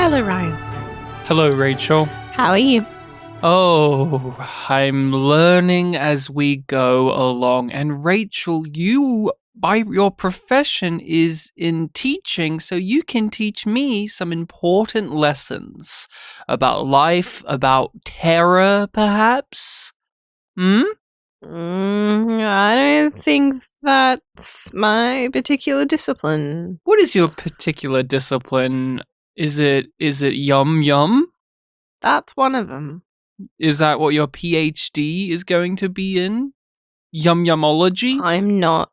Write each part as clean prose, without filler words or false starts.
Hello, Ryan. Hello, Rachel. How are you? Oh, I'm learning as we go along. And Rachel, you, by your profession, is in teaching, so you can teach me some important lessons about life, about terror, perhaps? I don't think that's my particular discipline. What is your particular discipline? Is it Yum Yum? That's one of them. Is that what your PhD is going to be in? Yumyumology? I'm not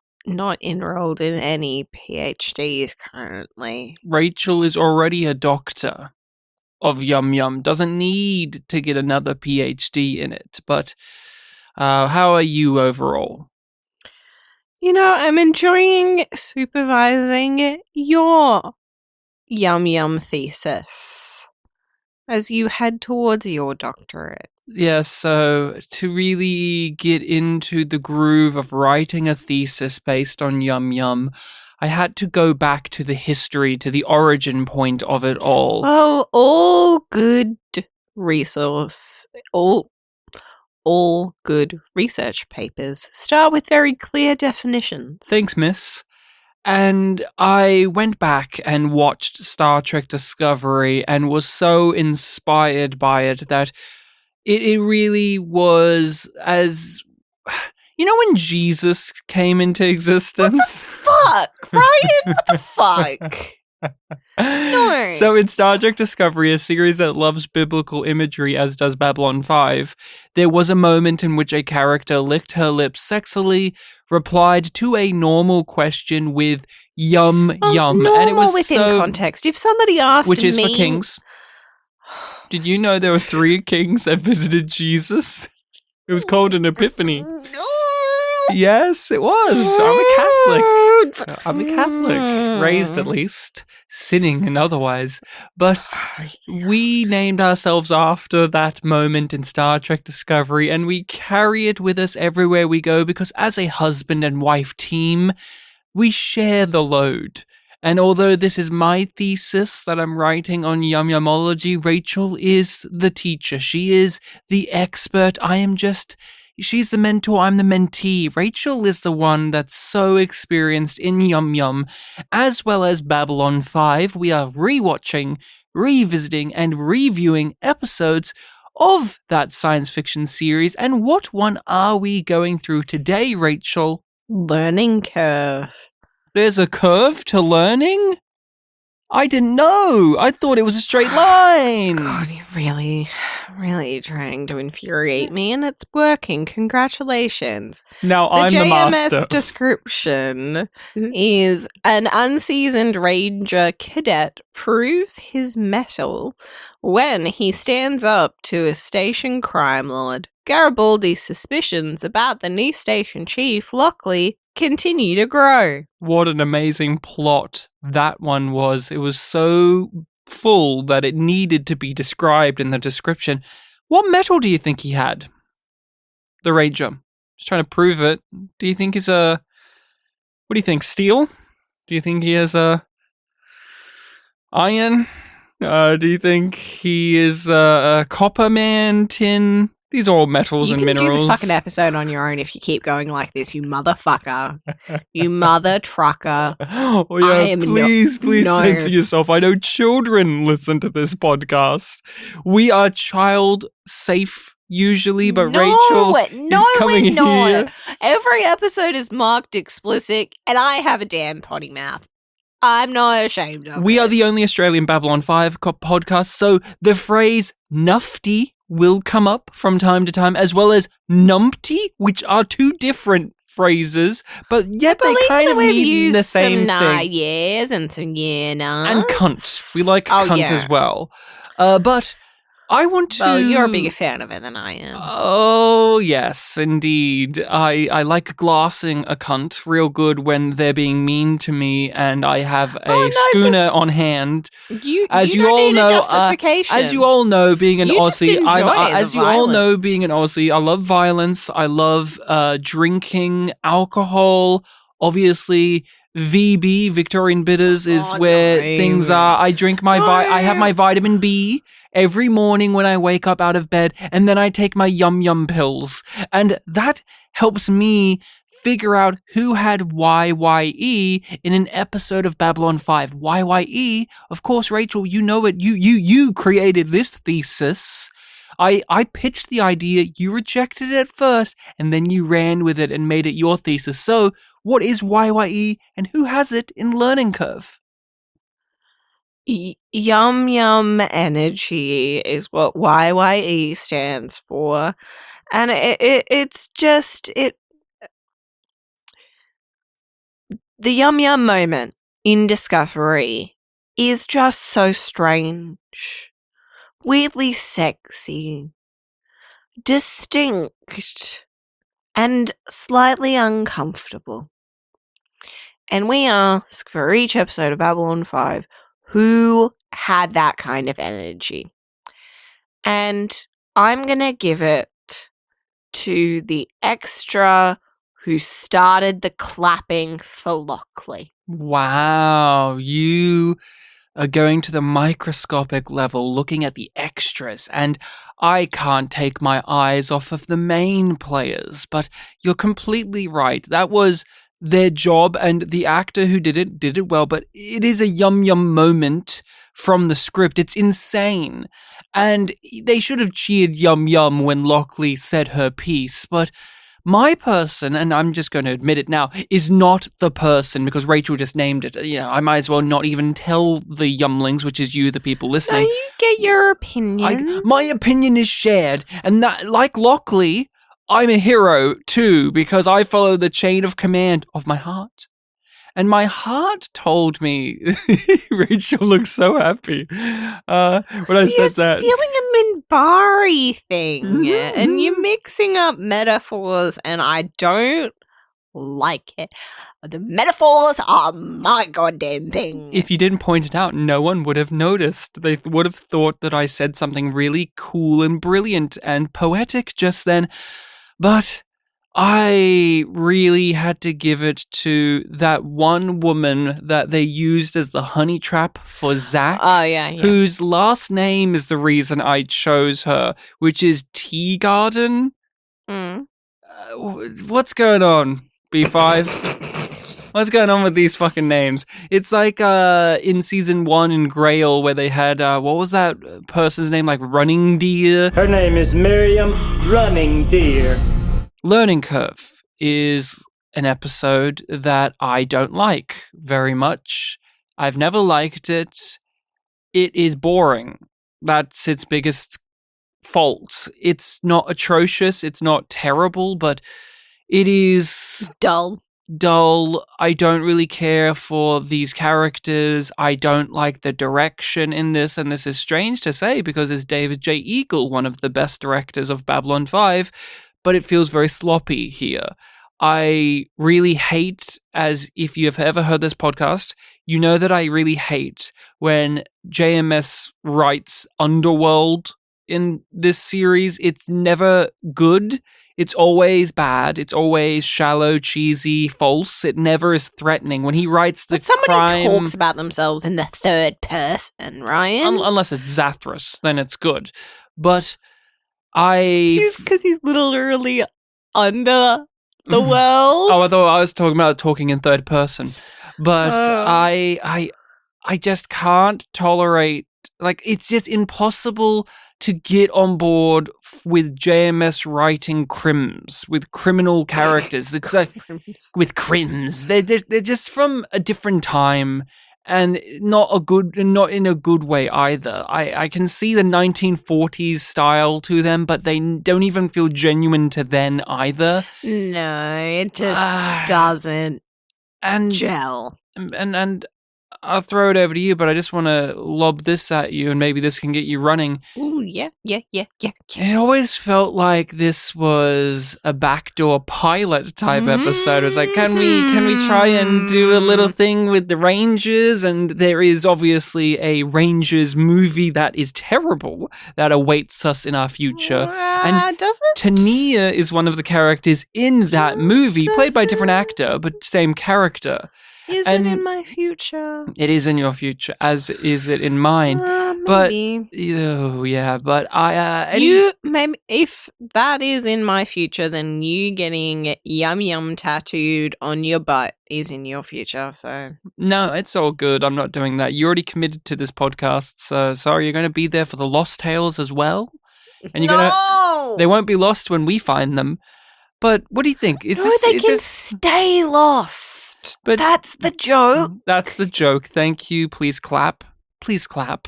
enrolled in any PhDs currently. Rachel is already a doctor of Yum Yum, doesn't need to get another PhD in it. But how are you overall? You know, I'm enjoying supervising your Yum Yum thesis as you head towards your doctorate. Yeah, so to really get into the groove of writing a thesis based on Yum Yum, I had to go back to the history, to the origin point of it all. Oh, all good resource, all good research papers start with very clear definitions. Thanks, miss. And I went back and watched Star Trek Discovery and was so inspired by it that it really was as... You know when Jesus came into existence? Fuck, Ryan, what the fuck? No. So in Star Trek Discovery, a series that loves biblical imagery as does Babylon 5, there was a moment in which a character licked her lips sexily, replied to a normal question with yum yum, Normal and it was within so context. If somebody asked which is me, for kings. Did you know there were 3 kings that visited Jesus? It was called an epiphany. Yes, it was. I'm a Catholic, raised at least, sinning and otherwise. But we named ourselves after that moment in Star Trek Discovery, and we carry it with us everywhere we go because as a husband and wife team, we share the load. And although this is my thesis that I'm writing on yumyumology, Rachel is the teacher. She is the expert. She's the mentor, I'm the mentee. Rachel is the one that's so experienced in Yum Yum, as well as Babylon 5. We are rewatching, revisiting, and reviewing episodes of that science fiction series. And what one are we going through today, Rachel? learning curve. There's a curve to learning? I didn't know. I thought it was a straight line. God, you're really trying to infuriate me, and it's working. Congratulations. Now I'm the master. JMS description is an unseasoned ranger cadet proves his mettle when he stands up to a station crime lord. Garibaldi's suspicions about the new station chief, Lockley, continue to grow. What an amazing plot that one was. It was so full that it needed to be described in the description. What metal do you think he had? The Ranger. Just trying to prove it. Do you think he's what do you think, steel? Do you think he has iron? Do you think he is a copper man, tin? These are all metals and minerals. You can do this fucking episode on your own if you keep going like this, you motherfucker. You mother trucker. Oh yeah, please censor yourself. I know children listen to this podcast. We are child safe usually, but Rachel is coming here. Every episode is marked explicit, and I have a damn potty mouth. I'm not ashamed of it. We are the only Australian Babylon 5 podcast, so the phrase nufty will come up from time to time, as well as numpty, which are 2 different phrases, but yet they kind of mean the same thing. Yes, and some yeah, and cunt. We like cunt as well. But I want to... Well, you're a bigger fan of it than I am. Oh, yes, indeed. I like glassing a cunt real good when they're being mean to me, and I have a schooner on hand. You don't need a justification. As you all know, being an Aussie, being an Aussie, I love violence. I love drinking alcohol. Obviously, VB, Victorian Bitters, is where things are. I drink I have my vitamin B every morning when I wake up out of bed, and then I take my Yum pills. And that helps me figure out who had YYE in an episode of Babylon 5. YYE, of course, Rachel, you know it. You created this thesis. I pitched the idea, you rejected it at first, and then you ran with it and made it your thesis. So, what is YYE, and who has it in Learning Curve? Yum Yum Energy is what YYE stands for. And it's just... The Yum Yum moment in Discovery is just so strange. Weirdly sexy, distinct, and slightly uncomfortable. And we ask for each episode of Babylon 5, who had that kind of energy? And I'm going to give it to the extra who started the clapping for Lockley. Wow, you are going to the microscopic level, looking at the extras, and I can't take my eyes off of the main players, but you're completely right. That was their job, and the actor who did it well, but it is a Yum Yum moment from the script. It's insane. And they should have cheered Yum Yum when Lockley said her piece, but my person, and I'm just going to admit it now, is not the person, because Rachel just named it. You know, I might as well not even tell the Yumlings, which is you, the people listening. No, you get your opinion. My opinion is shared, and that, like Lockley, I'm a hero too, because I follow the chain of command of my heart. And my heart told me, Rachel looks so happy when I said that. You're stealing a Mbryo thing, and you're mixing up metaphors, and I don't like it. The metaphors are my goddamn thing. If you didn't point it out, no one would have noticed. They would have thought that I said something really cool and brilliant and poetic just then. But I really had to give it to that one woman that they used as the honey trap for Zach. Oh, yeah. Whose last name is the reason I chose her, which is Tea Garden. What's going on, B5? What's going on with these fucking names? It's like in season 1 in Grail where they had, what was that person's name? Like Running Deer? Her name is Miriam Running Deer. Learning Curve is an episode that I don't like very much. I've never liked it. It is boring. That's its biggest fault. It's not atrocious. It's not terrible, but it is dull. I don't really care for these characters. I don't like the direction in this, and this is strange to say because it's David J. Eagle, one of the best directors of Babylon 5, but it feels very sloppy here. I really hate, as if you have ever heard this podcast, you know that I really hate when JMS writes Underworld in this series. It's never good. It's always bad. It's always shallow, cheesy, false. It never is threatening. When he writes the somebody talks about themselves in the third person, Ryan. Unless it's Zathras, then it's good. But because he's literally under the world. Oh, I thought I was talking about talking in third person. But I just can't tolerate, like, it's just impossible to get on board with JMS writing crims, with criminal characters. It's like with crims. They're just from a different time. And not in a good way either. I can see the 1940s style to them, but they don't even feel genuine to then either. No, it just doesn't gel. And I'll throw it over to you, but I just want to lob this at you, and maybe this can get you running. Ooh, yeah. It always felt like this was a backdoor pilot type episode. It was like, can we try and do a little thing with the Rangers? And there is obviously a Rangers movie that is terrible that awaits us in our future. And does it? Tania is one of the characters in that movie, played by a different actor, but same character. Is it in my future? It is in your future, as is it in mine. Maybe. But Maybe if that is in my future, then you getting yum tattooed on your butt is in your future. So no, it's all good. I'm not doing that. You already committed to this podcast, so sorry. You're going to be there for the lost tales as well, and they won't be lost when we find them. But what do you think? They can stay lost. But that's the joke. That's the joke. Thank you. Please clap. Please clap.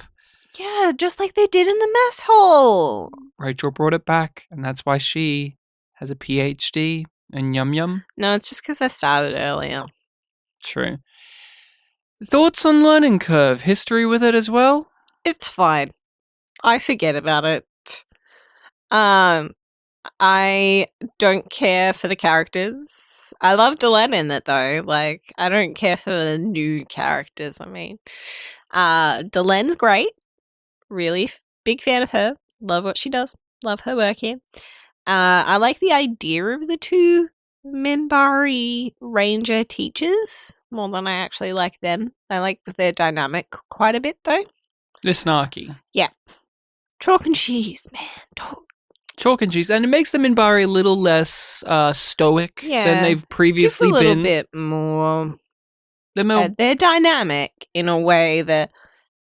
Yeah, just like they did in the mess hall. Rachel brought it back, and that's why she has a PhD in Yum. No, it's just because I started earlier. True. Thoughts on learning curve? History with it as well? It's fine. I forget about it. I don't care for the characters. I love Delenn in it though. Like, I don't care for the new characters. I mean, Delenn's great. Really big fan of her. Love what she does. Love her work here. I like the idea of the two Mbryo Ranger teachers more than I actually like them. I like their dynamic quite a bit though. They're snarky. Yeah. Chalk and cheese, man. Chalk and cheese. And it makes them in Mbryo a little less stoic than they've previously been. Just a little bit more. They're dynamic in a way that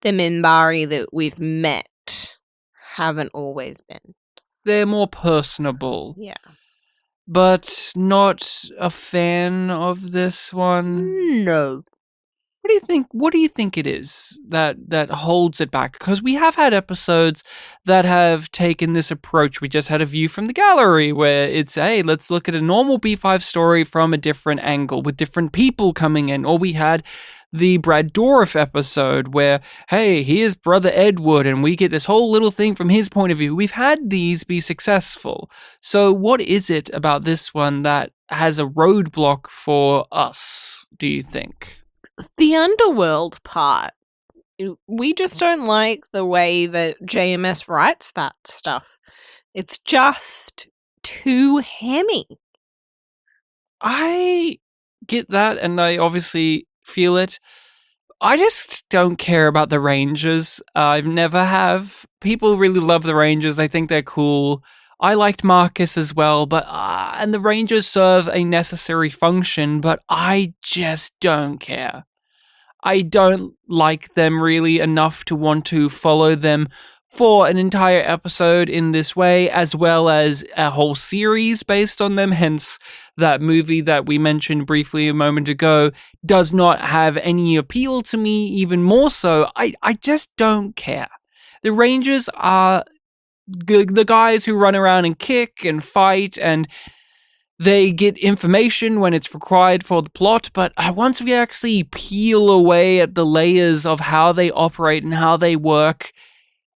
the Mbryo that we've met haven't always been. They're more personable. Yeah. But not a fan of this one. No. What do you think it is that holds it back? Because we have had episodes that have taken this approach. We just had a view from the gallery where it's, hey, let's look at a normal B5 story from a different angle with different people coming in. Or we had the Brad Dourif episode where, hey, here's Brother Edward and we get this whole little thing from his point of view. We've had these be successful. So what is it about this one that has a roadblock for us, do you think? The underworld part. We just don't like the way that JMS writes that stuff. It's just too hammy. I get that, and I obviously feel it. I just don't care about the Rangers. I've never have. People really love the Rangers. I think they're cool. I liked Marcus as well, but and the Rangers serve a necessary function, but I just don't care. I don't like them really enough to want to follow them for an entire episode in this way, as well as a whole series based on them. Hence, that movie that we mentioned briefly a moment ago does not have any appeal to me, even more so. I just don't care. The Rangers are the guys who run around and kick and fight, and they get information when it's required for the plot, but once we actually peel away at the layers of how they operate and how they work,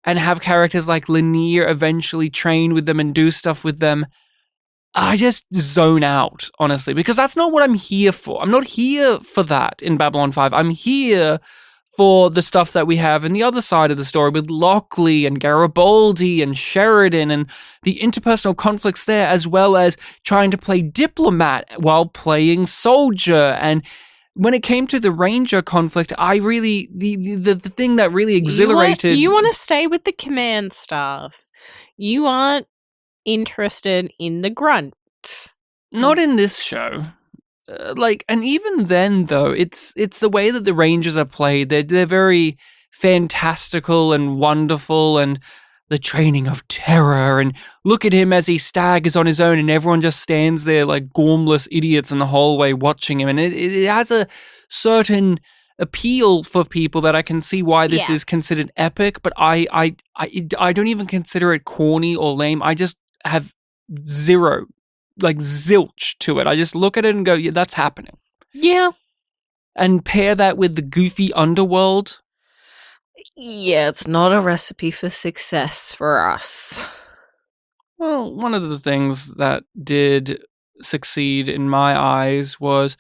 and have characters like Lanier eventually train with them and do stuff with them, I just zone out, honestly, because that's not what I'm here for. I'm not here for that in Babylon 5. I'm here for the stuff that we have in the other side of the story with Lockley and Garibaldi and Sheridan and the interpersonal conflicts there, as well as trying to play diplomat while playing soldier. And when it came to the Ranger conflict, I really, the thing that really exhilarated... You want to stay with the command staff. You aren't interested in the grunts. Not in this show. And even then, though, it's the way that the Rangers are played. They're very fantastical and wonderful, and the training of terror. And look at him as he staggers on his own, and everyone just stands there like gormless idiots in the hallway watching him. And it has a certain appeal for people that I can see why this is considered epic. But I don't even consider it corny or lame. I just have zero. Zilch to it. I just look at it and go, yeah, that's happening. Yeah. And pair that with the goofy underworld. Yeah, it's not a recipe for success for us. Well, one of the things that did succeed in my eyes was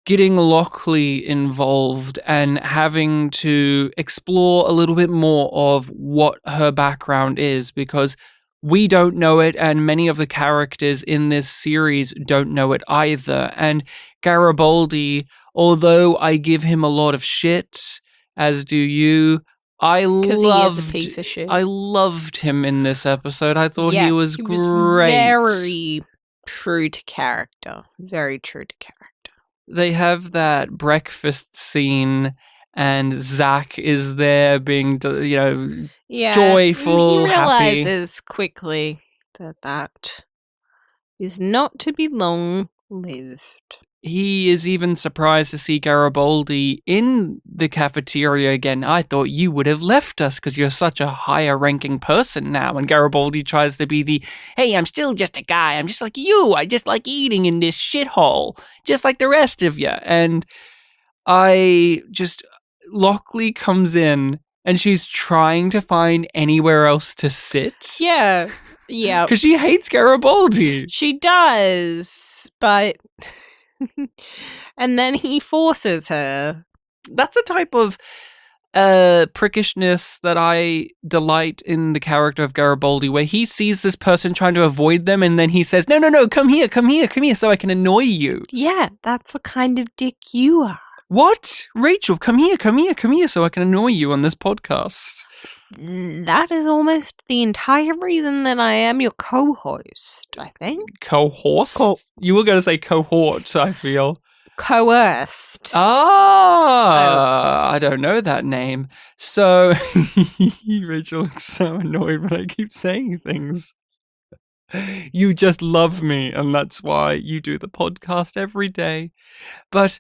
getting Lockley involved and having to explore a little bit more of what her background is, because we don't know it, and many of the characters in this series don't know it either. And Garibaldi although I give him a lot of shit, as do you. Because he is a piece of shit. I loved him in this episode. I thought he was great. Very true to character. Very true to character. They have that breakfast scene, and Zach is there being, joyful, he happy. He realizes quickly that is not to be long-lived. He is even surprised to see Garibaldi in the cafeteria again. I thought you would have left us because you're such a higher-ranking person now. And Garibaldi tries to be hey, I'm still just a guy. I'm just like you. I just like eating in this shithole, just like the rest of you. And Lockley comes in, and she's trying to find anywhere else to sit. Yeah. Because she hates Garibaldi. She does, but... and then he forces her. That's a type of prickishness that I delight in the character of Garibaldi, where he sees this person trying to avoid them, and then he says, no, come here, so I can annoy you. Yeah, that's the kind of dick you are. What? Rachel, come here, so I can annoy you on this podcast. That is almost the entire reason that I am your co-host, I think. Co-host? You were going to say cohort, I feel. Coerced. I don't know that name. So, Rachel looks so annoyed when I keep saying things. You just love me, and that's why you do the podcast every day. But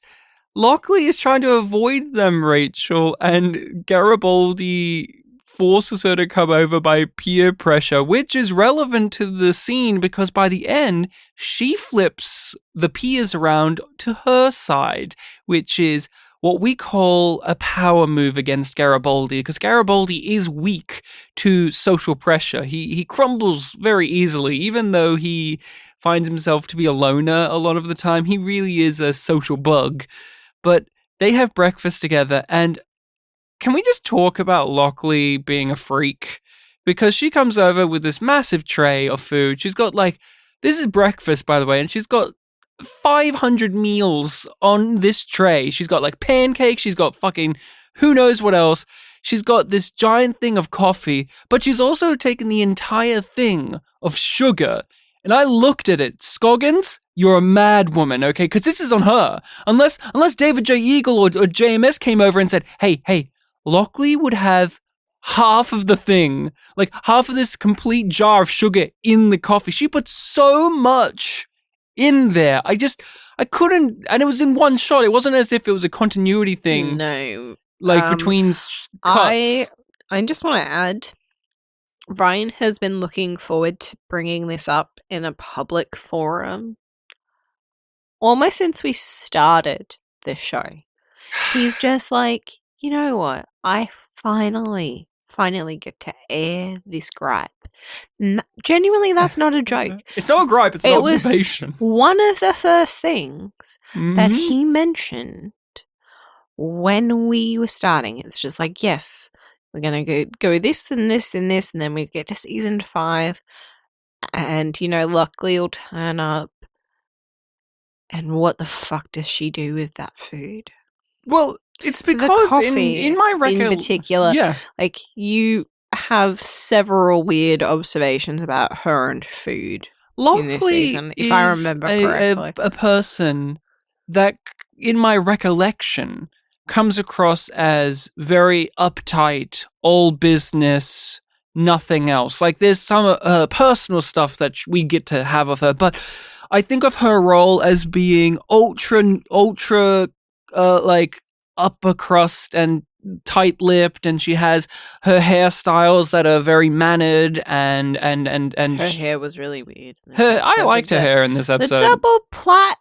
Lockley is trying to avoid them, Rachel, and Garibaldi forces her to come over by peer pressure, which is relevant to the scene because by the end, she flips the peers around to her side, which is what we call a power move against Garibaldi, because Garibaldi is weak to social pressure. He crumbles very easily, even though he finds himself to be a loner a lot of the time. He really is a social bug. But they have breakfast together, and can we just talk about Lockley being a freak? Because she comes over with this massive tray of food. She's got this is breakfast, by the way, and she's got 500 meals on this tray. She's got pancakes, she's got fucking who knows what else. She's got this giant thing of coffee, but she's also taken the entire thing of sugar. And I looked at it. Scoggins, you're a mad woman, okay? Because this is on her. Unless David J. Eagle or JMS came over and said, hey, Lockley would have half of the thing, half of this complete jar of sugar in the coffee. She put so much in there. I couldn't, and it was in one shot. It wasn't as if it was a continuity thing. No. Between cuts. I just want to add, Ryan has been looking forward to bringing this up in a public forum almost since we started this show. He's just like, you know what? I finally get to air this gripe. Genuinely, that's not a joke. It's not a gripe, it's an observation. One of the first things that he mentioned when we were starting. It's just like, yes, we're going to go this and this and this, and then we get to season 5, and, Lockley will turn up, and what the fuck does she do with that food? Well, it's because in my record, in particular, you have several weird observations about her and food in this season, if I remember correctly. A person that, in my recollection, comes across as very uptight, all business, nothing else. There's some personal stuff that we get to have of her, but I think of her role as being ultra, upper crust and tight-lipped, and she has her hairstyles that are very mannered, and her hair was really weird. I liked her hair in this episode. The double plait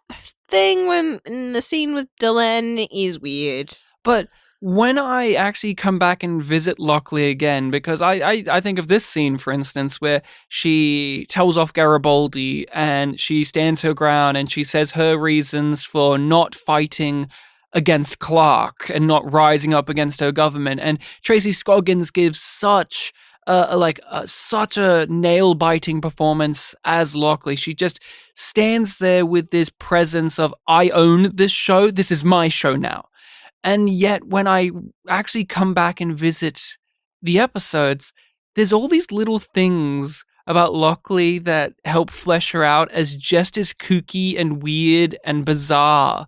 thing when in the scene with Delenn is weird. But when I actually come back and visit Lockley again, because I think of this scene, for instance, where she tells off Garibaldi and she stands her ground and she says her reasons for not fighting against Clark and not rising up against her government. And Tracy Scoggins gives such such a nail-biting performance as Lockley. She just stands there with this presence of, I own this show. This is my show now. And yet when I actually come back and visit the episodes, there's all these little things about Lockley that help flesh her out as just as kooky and weird and bizarre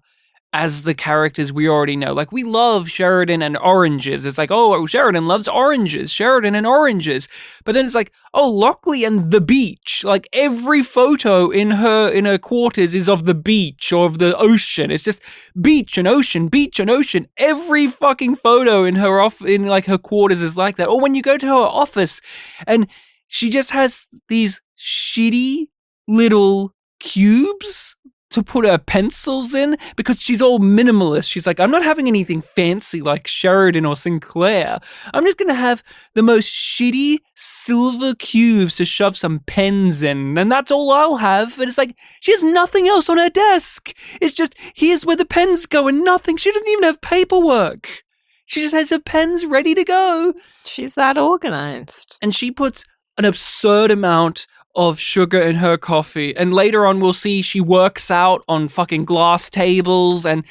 as the characters we already know. Like, we love Sheridan and oranges. It's like, oh, Sheridan loves oranges. Sheridan and oranges. But then it's like, oh, Lockley and the beach. Like, every photo in her quarters is of the beach or of the ocean. It's just beach and ocean, beach and ocean. Every fucking photo in her her quarters is like that. Or when you go to her office and she just has these shitty little cubes to put her pencils in because she's all minimalist. She's like, I'm not having anything fancy like Sheridan or Sinclair. I'm just going to have the most shitty silver cubes to shove some pens in, and that's all I'll have. And it's like, she has nothing else on her desk. It's just, here's where the pens go and nothing. She doesn't even have paperwork. She just has her pens ready to go. She's that organized. And she puts an absurd amount of sugar in her coffee, and later on we'll see she works out on fucking glass tables, and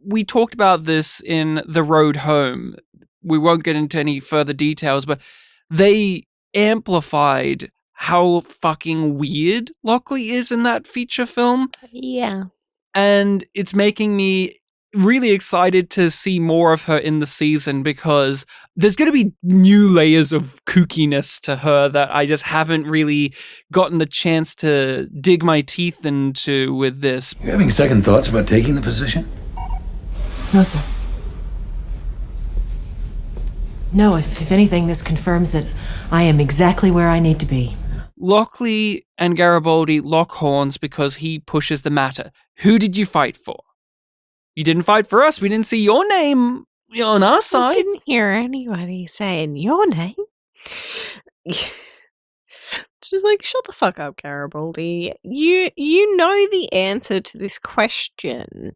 we talked about this in The Road Home. We won't get into any further details, but they amplified how fucking weird Lockley is in that feature film. Yeah. And it's making me really excited to see more of her in the season because there's going to be new layers of kookiness to her that I just haven't really gotten the chance to dig my teeth into with this. You having second thoughts about taking the position? No, sir. No, if anything, this confirms that I am exactly where I need to be. Lockley and Garibaldi lock horns because he pushes the matter. Who did you fight for? You didn't fight for us. We didn't see your name on our side. I didn't hear anybody saying your name. Just like, shut the fuck up, Garibaldi. You know the answer to this question.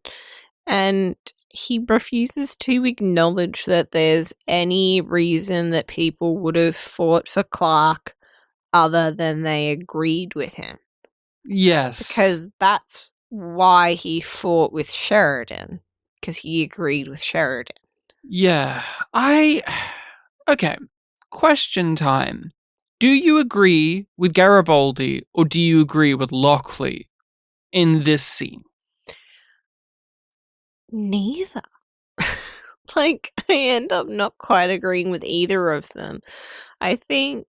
And he refuses to acknowledge that there's any reason that people would have fought for Clark other than they agreed with him. Yes. Because that's why he fought with Sheridan, because he agreed with Sheridan. Yeah, okay, question time. Do you agree with Garibaldi or do you agree with Lockley in this scene? Neither. Like, I end up not quite agreeing with either of them. I think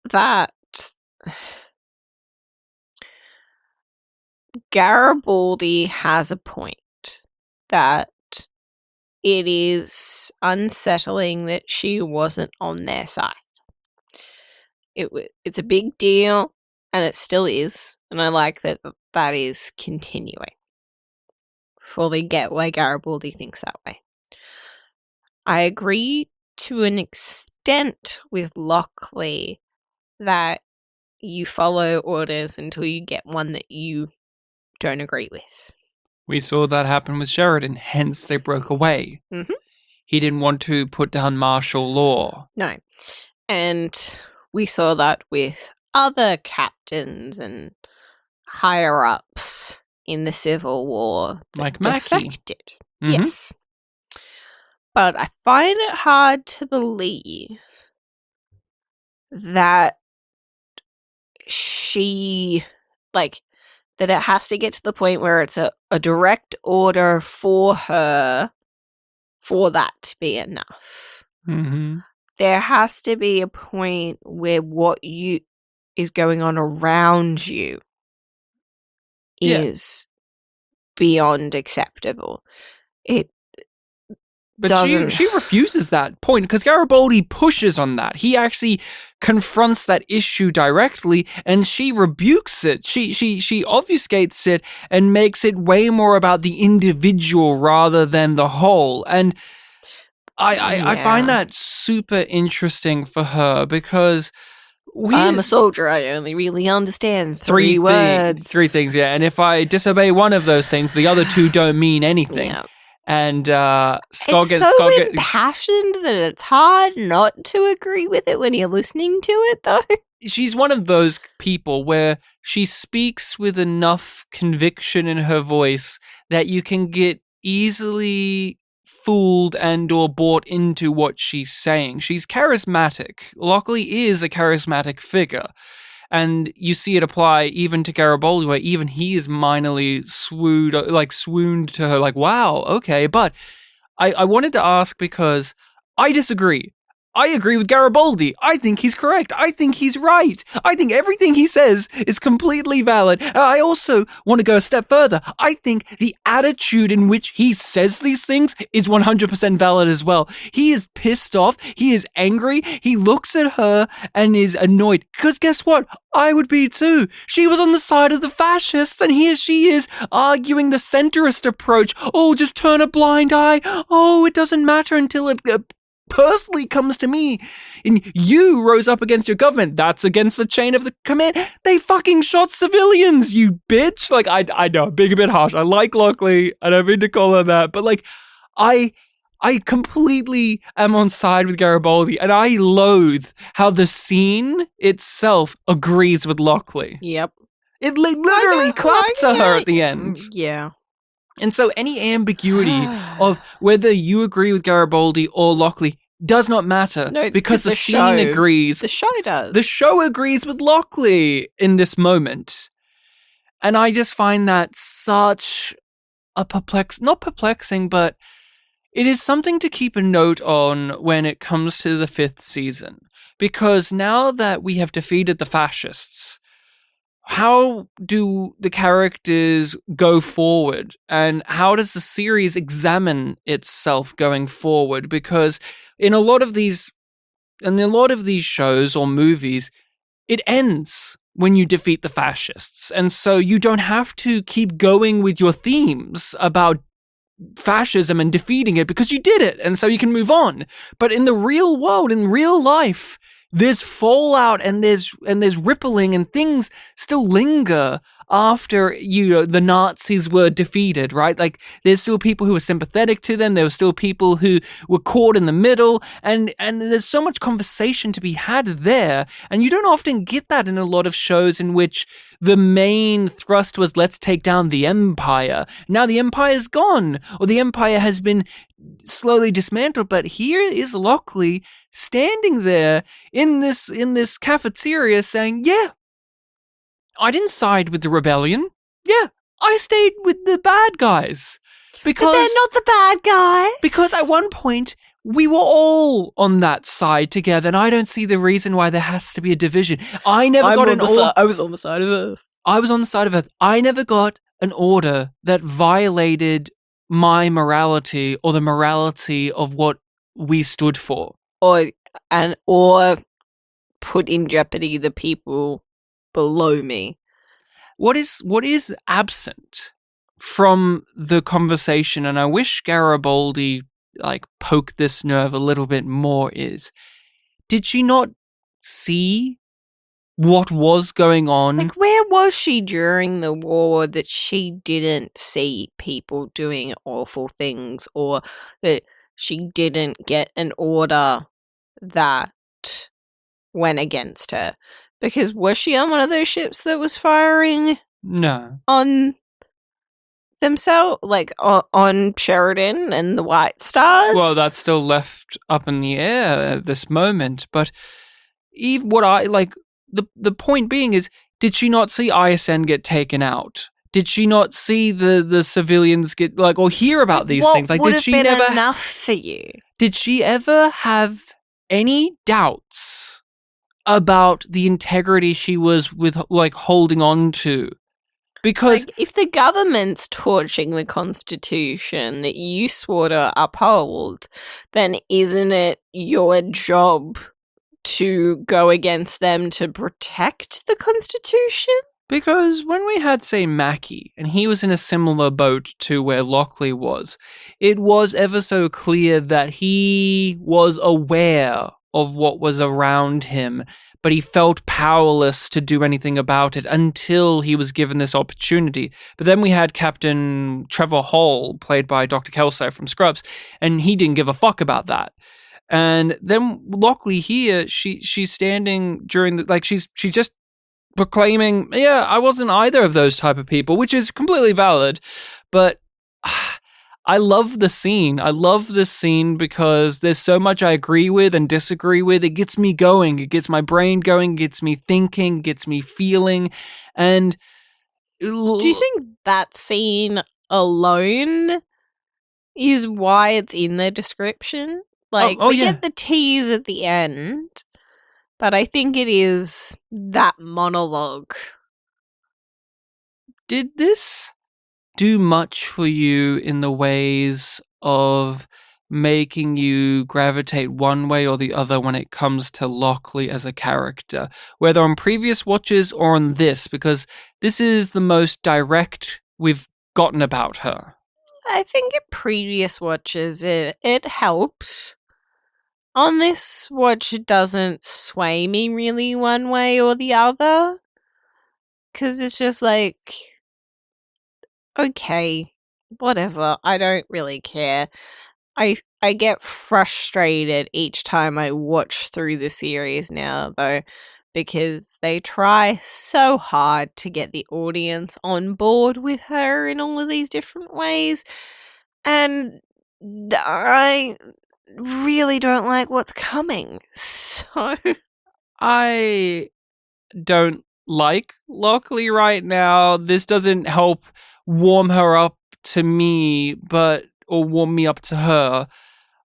that Garibaldi has a point that it is unsettling that she wasn't on their side. It's a big deal, and it still is, and I like that is continuing. Fully get why Garibaldi thinks that way. I agree to an extent with Lockley that you follow orders until you get one that you don't agree with. We saw that happen with Sheridan, hence they broke away. Mm-hmm. He didn't want to put down martial law. No. And we saw that with other captains and higher-ups in the Civil War. Like Mackie. Defected. Mm-hmm. Yes. But I find it hard to believe that that it has to get to the point where it's a direct order for her for that to be enough. Mm-hmm. There has to be a point where what is going on around you is beyond acceptable. But she refuses that point because Garibaldi pushes on that. He actually confronts that issue directly, and she rebukes it. She obfuscates it and makes it way more about the individual rather than the whole. And I find that super interesting for her because I'm a soldier. I only really understand three words. Three things, yeah. And if I disobey one of those things, the other two don't mean anything. Yeah. And It's so impassioned that it's hard not to agree with it when you're listening to it, though. She's one of those people where she speaks with enough conviction in her voice that you can get easily fooled and or bought into what she's saying. She's charismatic. Lockley is a charismatic figure. And you see it apply even to Garibaldi, where even he is minorly swooned to her, like, wow, okay. But I wanted to ask because I disagree. I agree with Garibaldi. I think he's correct. I think he's right. I think everything he says is completely valid. I also want to go a step further. I think the attitude in which he says these things is 100% valid as well. He is pissed off. He is angry. He looks at her and is annoyed. Because guess what? I would be too. She was on the side of the fascists, and here she is arguing the centrist approach. Oh, just turn a blind eye. Oh, it doesn't matter until it personally comes to me. And you rose up against your government. That's against the chain of the command. They fucking shot civilians, you bitch. Like, I know, being a bit harsh. I like Lockley. I don't mean to call her that. But, like, I completely am on side with Garibaldi, and I loathe how the scene itself agrees with Lockley. Yep. It literally clapped to her at the end. Yeah. And so any ambiguity of whether you agree with Garibaldi or Lockley does not matter, because the scene agrees. The show does. The show agrees with Lockley in this moment. And I just find that such a not perplexing, but it is something to keep a note on when it comes to the 5th season. Because now that we have defeated the fascists, how do the characters go forward, and how does the series examine itself going forward? Because in a lot of these shows or movies, it ends when you defeat the fascists, and so you don't have to keep going with your themes about fascism and defeating it because you did it, and so you can move on. But in the real world, in real life, there's fallout and there's rippling, and things still linger after, the Nazis were defeated, right? Like, there's still people who are sympathetic to them. There were still people who were caught in the middle, and there's so much conversation to be had there. And you don't often get that in a lot of shows in which the main thrust was, let's take down the Empire. Now the Empire's gone, or the Empire has been slowly dismantled, but here is Lockley standing there in this cafeteria saying, yeah, I didn't side with the rebellion. Yeah, I stayed with the bad guys. Because but they're not the bad guys. Because at one point, we were all on that side together, and I don't see the reason why there has to be a division. I was on the side of Earth. I was on the side of Earth. I never got an order that violated my morality or the morality of what we stood for. Or put in jeopardy the people below me. What is absent from the conversation, and I wish Garibaldi poked this nerve a little bit more, is, did she not see what was going on? Like, where was she during the war that she didn't see people doing awful things, or that she didn't get an order that went against her? Because was she on one of those ships that was firing? No. On themselves? Like, on Sheridan and the White Stars? Well, that's still left up in the air at this moment. But the point being is, did she not see ISN get taken out? Did she not see the civilians get, or hear about these things? What would have been enough for you? Did she ever have any doubts about the integrity she was holding on to? Because if the government's torching the Constitution that you swore to uphold, then isn't it your job to go against them to protect the Constitution? Because when we had, say, Mackie, and he was in a similar boat to where Lockley was, it was ever so clear that he was aware of what was around him, but he felt powerless to do anything about it until he was given this opportunity. But then we had Captain Trevor Hall, played by Dr. Kelso from Scrubs, and he didn't give a fuck about that. And then Lockley here, she's standing during the, like, she's just proclaiming, yeah, I wasn't either of those type of people, which is completely valid. But I love the scene. I love this scene because there's so much I agree with and disagree with. It gets me going. It gets my brain going. It gets me thinking. It gets me feeling. And do you think that scene alone is why it's in the description? Like, we get the tease at the end, but I think it is that monologue. Did this do much for you in the ways of making you gravitate one way or the other when it comes to Lockley as a character, whether on previous watches or on this, because this is the most direct we've gotten about her? I think in previous watches it helps. On this watch, it doesn't sway me really one way or the other, because it's just like, okay, whatever, I don't really care. I get frustrated each time I watch through the series now, though, because they try so hard to get the audience on board with her in all of these different ways, and I really don't like what's coming. So I don't like Lockley right now. This doesn't help warm her up to me, or warm me up to her.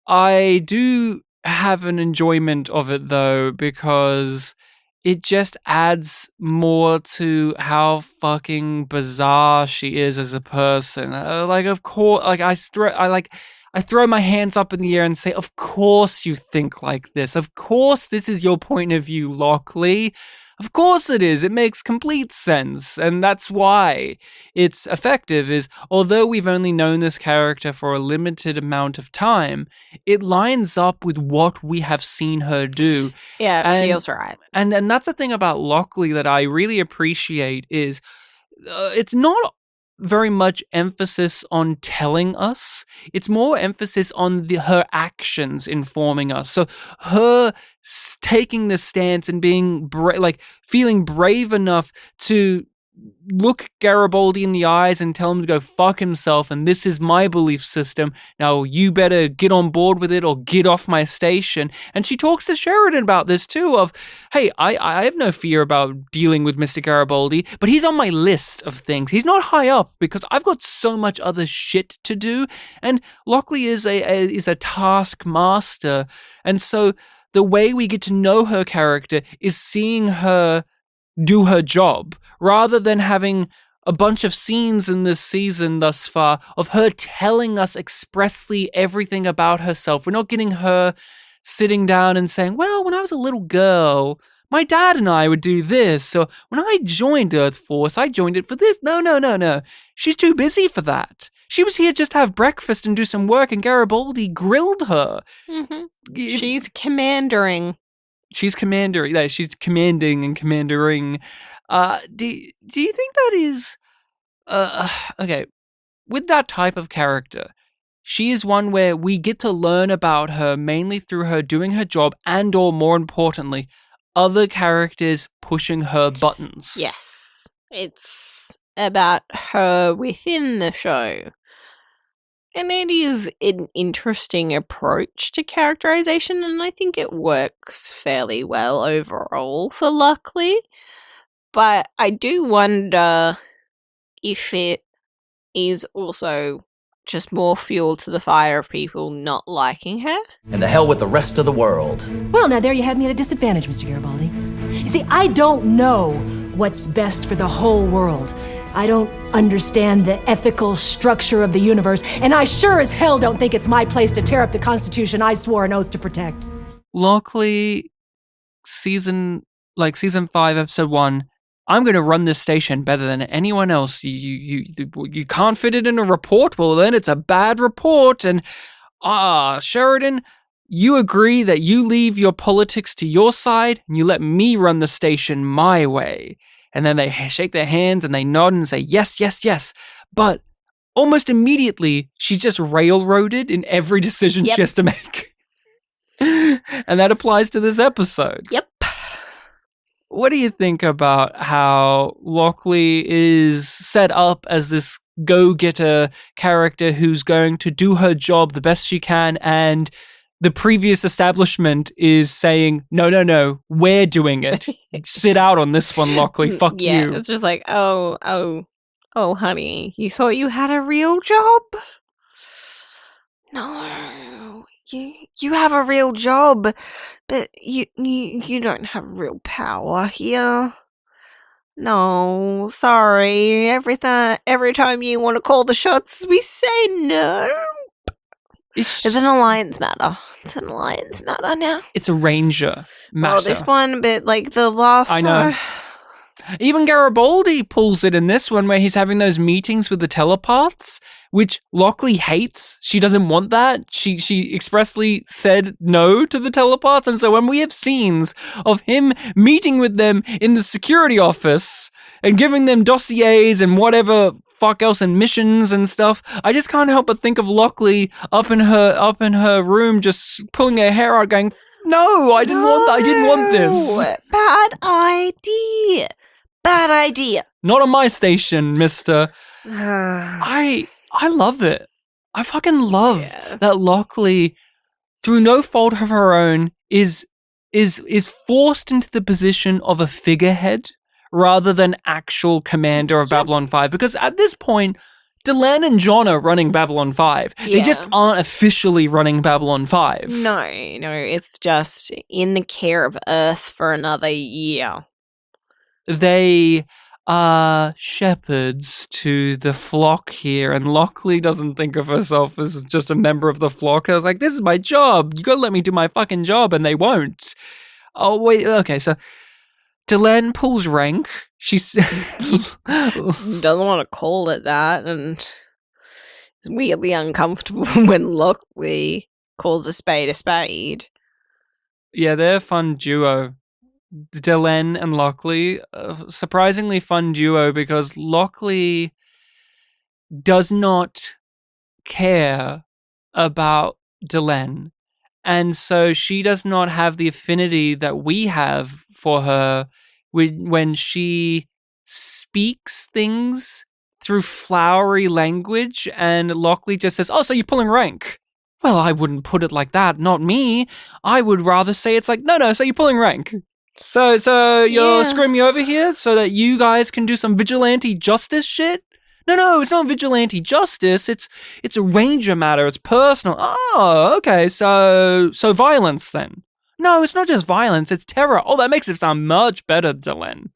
I do have an enjoyment of it though, because it just adds more to how fucking bizarre she is as a person. Like, of course, like I throw my hands up in the air and say, of course you think like this. Of course this is your point of view, Lockley. Of course it is. It makes complete sense. And that's why it's effective, is although we've only known this character for a limited amount of time, it lines up with what we have seen her do. Yeah, it feels right. And that's the thing about Lockley that I really appreciate is it's not very much emphasis on telling us. It's more emphasis on her actions informing us. So her taking this stance and being feeling brave enough to look Garibaldi in the eyes and tell him to go fuck himself, and this is my belief system. Now you better get on board with it or get off my station. And she talks to Sheridan about this too, of, hey, I have no fear about dealing with Mr. Garibaldi, but he's on my list of things. He's not high up because I've got so much other shit to do. And Lockley is a taskmaster. And so the way we get to know her character is seeing her do her job, rather than having a bunch of scenes in this season thus far of her telling us expressly everything about herself. We're not getting her sitting down and saying, well, when I was a little girl, my dad and I would do this. So when I joined Earth Force, I joined it for this. No. She's too busy for that. She was here just to have breakfast and do some work, and Garibaldi grilled her. Mm-hmm. She's commandering. She's she's commanding and commandering. Do you think that is okay? With that type of character, she is one where we get to learn about her mainly through her doing her job, and or more importantly, other characters pushing her buttons. Yes, it's about her within the show. And it is an interesting approach to characterization, and I think it works fairly well overall for Lockley. But I do wonder if it is also just more fuel to the fire of people not liking her. And the hell with the rest of the world. Well, now there you have me at a disadvantage, Mr. Garibaldi. You see, I don't know what's best for the whole world. I don't understand the ethical structure of the universe, and I sure as hell don't think it's my place to tear up the Constitution I swore an oath to protect. Lockley, season 5, episode 1, I'm going to run this station better than anyone else. You can't fit it in a report? Well, then it's a bad report. And, Sheridan, you agree that you leave your politics to your side and you let me run the station my way. And then they shake their hands and they nod and say, yes, yes, yes. But almost immediately, she's just railroaded in every decision she has to make. And that applies to this episode. Yep. What do you think about how Lockley is set up as this go-getter character who's going to do her job the best she can, and the previous establishment is saying, no, we're doing it. Sit out on this one, Lockley. Fuck you. It's just like, oh, honey, you thought you had a real job? No, you have a real job, but you don't have real power here. No, sorry. Every time you want to call the shots, we say no. It's an alliance matter. It's an alliance matter now. It's a ranger matter. Well, this one, but like the last one. I know. Even Garibaldi pulls it in this one where he's having those meetings with the telepaths, which Lockley hates. She doesn't want that. She expressly said no to the telepaths. And so when we have scenes of him meeting with them in the security office and giving them dossiers and whatever fuck else and missions and stuff, I just can't help but think of Lockley up in her room just pulling her hair out going, no, I didn't want that. I didn't want this. Bad idea. Not on my station, mister. I love it. I fucking love that Lockley, through no fault of her own, is forced into the position of a figurehead rather than actual commander of Babylon 5. Because at this point, Delenn and John are running Babylon 5. They just aren't officially running Babylon 5. No, it's just in the care of Earth for another year. They are shepherds to the flock here, and Lockley doesn't think of herself as just a member of the flock. I was like, this is my job. You gotta let me do my fucking job, and they won't. Oh, wait, okay, so Delenn pulls rank. She's doesn't want to call it that, and it's weirdly uncomfortable when Lockley calls a spade a spade. Yeah, they're a fun duo. Delenn and Lockley, surprisingly fun duo, because Lockley does not care about Delenn, and so she does not have the affinity that we have for her when she speaks things through flowery language, and Lockley just says, oh, so you're pulling rank. Well, I wouldn't put it like that, not me. I would rather say it's like, no, so you're pulling rank. So you're screwing me over here so that you guys can do some vigilante justice shit? No, it's not vigilante justice. It's a ranger matter. It's personal. Oh, okay. So violence then. No, it's not just violence. It's terror. Oh, that makes it sound much better, Delenn.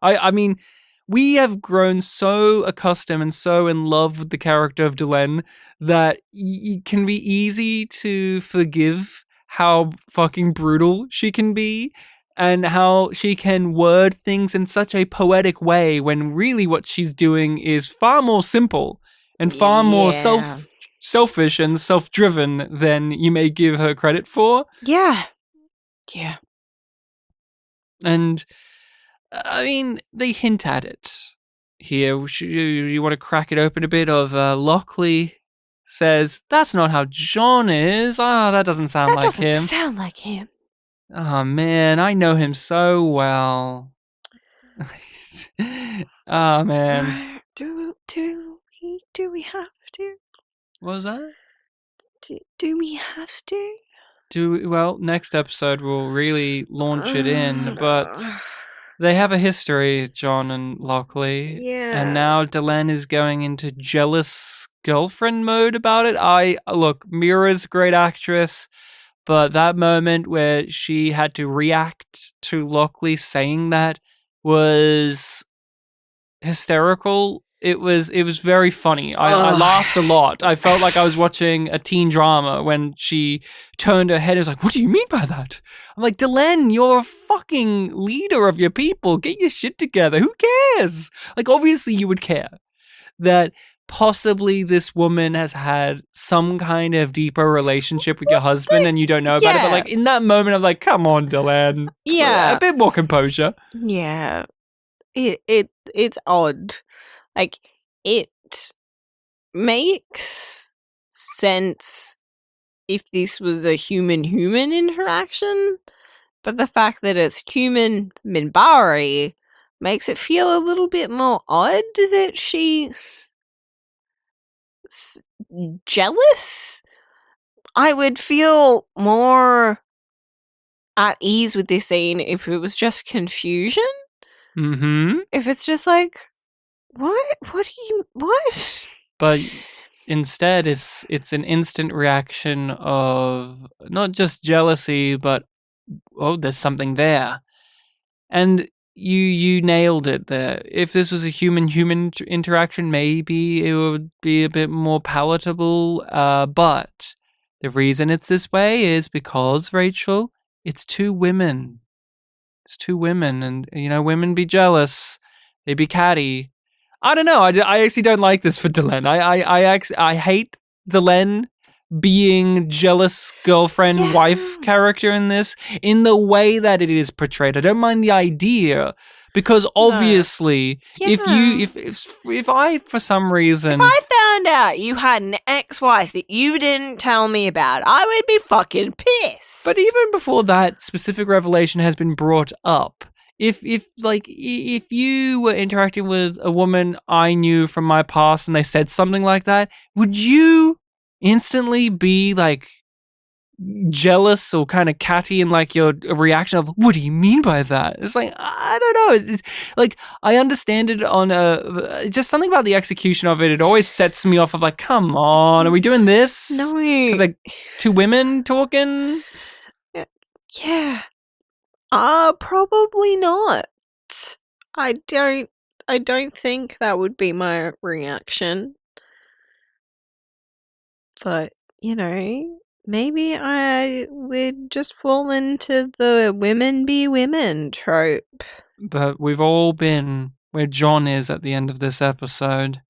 I mean, we have grown so accustomed and so in love with the character of Delenn that it can be easy to forgive how fucking brutal she can be and how she can word things in such a poetic way when really what she's doing is far more simple and far more selfish and self-driven than you may give her credit for. Yeah. And I mean, they hint at it here. You want to crack it open a bit of Lockley says, that's not how John is. That doesn't sound like him. That doesn't sound like him. Oh, man, I know him so well. Oh, man. Do we have to? What was that? Do we have to? Well, next episode we'll really launch it in, but they have a history, John and Lockley. Yeah. And now Delenn is going into jealous girlfriend mode about it. Look, Mira's a great actress, but that moment where she had to react to Lockley saying that was hysterical. It was very funny. I laughed a lot. I felt like I was watching a teen drama when she turned her head and was like, what do you mean by that? I'm like, Delenn, you're a fucking leader of your people. Get your shit together. Who cares? Like, obviously you would care that possibly this woman has had some kind of deeper relationship with your husband and you don't know about it. But like in that moment, I was like, come on, Delenn. Yeah. A bit more composure. Yeah. It's odd. Like, it makes sense if this was a human-human interaction, but the fact that it's human Minbari makes it feel a little bit more odd that she's jealous. I would feel more at ease with this scene if it was just confusion. Mm-hmm. If it's just like, what? But instead, it's an instant reaction of not just jealousy, but, oh, there's something there. And you nailed it there. If this was a human-human interaction, maybe it would be a bit more palatable. But the reason it's this way is because, Rachel, it's two women. It's two women, and, women be jealous. They be catty. I don't know. I actually don't like this for Delenn. I hate Delenn being jealous girlfriend wife character in this in the way that it is portrayed. I don't mind the idea because obviously if I for some reason if I found out you had an ex-wife that you didn't tell me about, I would be fucking pissed. But even before that specific revelation has been brought up, if you were interacting with a woman I knew from my past and they said something like that, would you instantly be like jealous or kind of catty in like your reaction of, what do you mean by that? It's like, I don't know. It's like, I understand it on just something about the execution of it. It always sets me off of like, come on, are we doing this? No. Because like two women talking? Yeah. Probably not. I don't think that would be my reaction. But, maybe I would just fall into the women be women trope. But we've all been where John is at the end of this episode.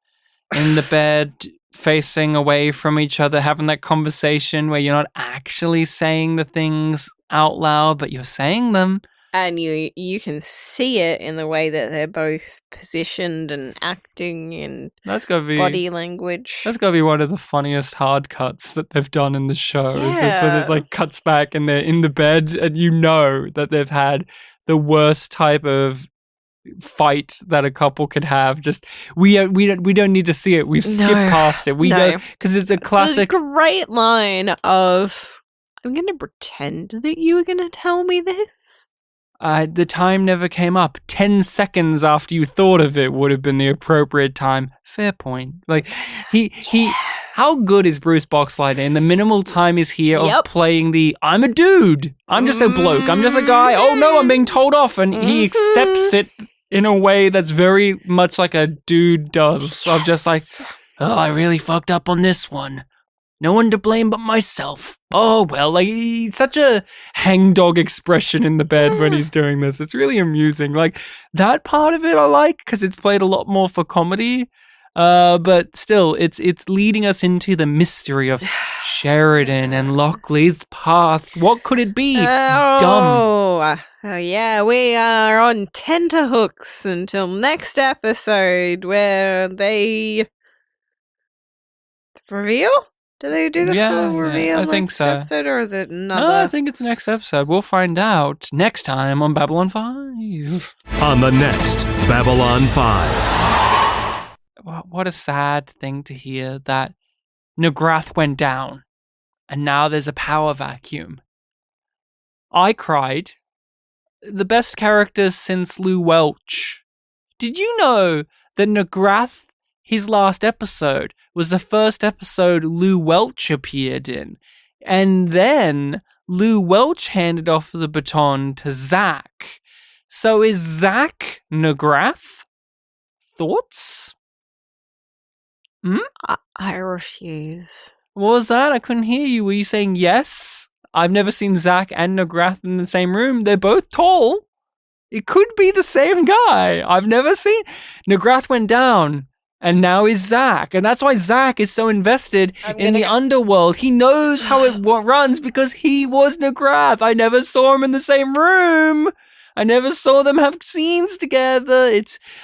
In the bed, facing away from each other, having that conversation where you're not actually saying the things out loud, but you're saying them. And you can see it in the way that they're both positioned and acting and body language. That's got to be one of the funniest hard cuts that they've done in the show. Is this when there's like cuts back and they're in the bed and you know that they've had the worst type of fight that a couple could have. Just we don't need to see it. We've skipped past it. We don't, because it's a classic. The great line of, I'm going to pretend that you were going to tell me this. The time never came up. 10 seconds after you thought of it would have been the appropriate time. Fair point. Like, how good is Bruce Boxleitner in the minimal time is here of playing the, I'm a dude. I'm just a bloke. I'm just a guy. Oh no, I'm being told off. And he accepts it in a way that's very much like a dude does. Of just like, oh, I really fucked up on this one. No one to blame but myself. Oh, well, like, he's such a hangdog expression in the bed when he's doing this. It's really amusing. Like, that part of it I like because it's played a lot more for comedy. But still, it's leading us into the mystery of Sheridan and Lockley's past. What could it be? Dumb. Yeah, we are on tenterhooks until next episode where they reveal? Do they do the full reveal I think next so. episode, or is it another? No, I think it's next episode. We'll find out next time on Babylon 5. On the next Babylon 5. What a sad thing to hear that Nagrath went down, and now there's a power vacuum. I cried. The best character since Lou Welch. Did you know that Nagrath, his last episode, was the first episode Lou Welch appeared in? And then Lou Welch handed off the baton to Zach. So is Zach Nagrath? Thoughts? I refuse. What was that? I couldn't hear you. Were you saying yes? I've never seen Zach and Nagrath in the same room. They're both tall. It could be the same guy. I've never seen. Nagrath went down, and now is Zach. And that's why Zach is so invested in the underworld. He knows how it runs because he was Nagrath. I never saw him in the same room. I never saw them have scenes together.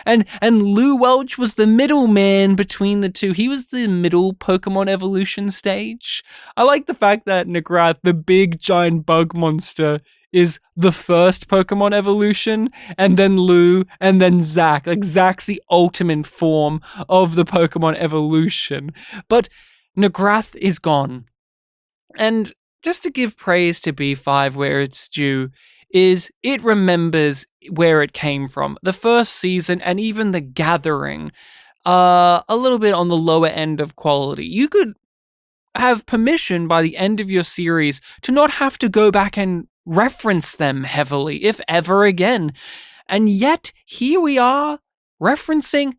And Lou Welch was the middleman between the two. He was the middle Pokemon evolution stage. I like the fact that Nagrath, the big giant bug monster, is the first Pokemon evolution, and then Lou, and then Zach. Like, Zach's the ultimate form of the Pokemon evolution. But Nagrath is gone. And just to give praise to B5 where it's due, is it remembers where it came from. The first season and even The Gathering, a little bit on the lower end of quality. You could have permission by the end of your series to not have to go back and reference them heavily, if ever again. And yet, here we are, referencing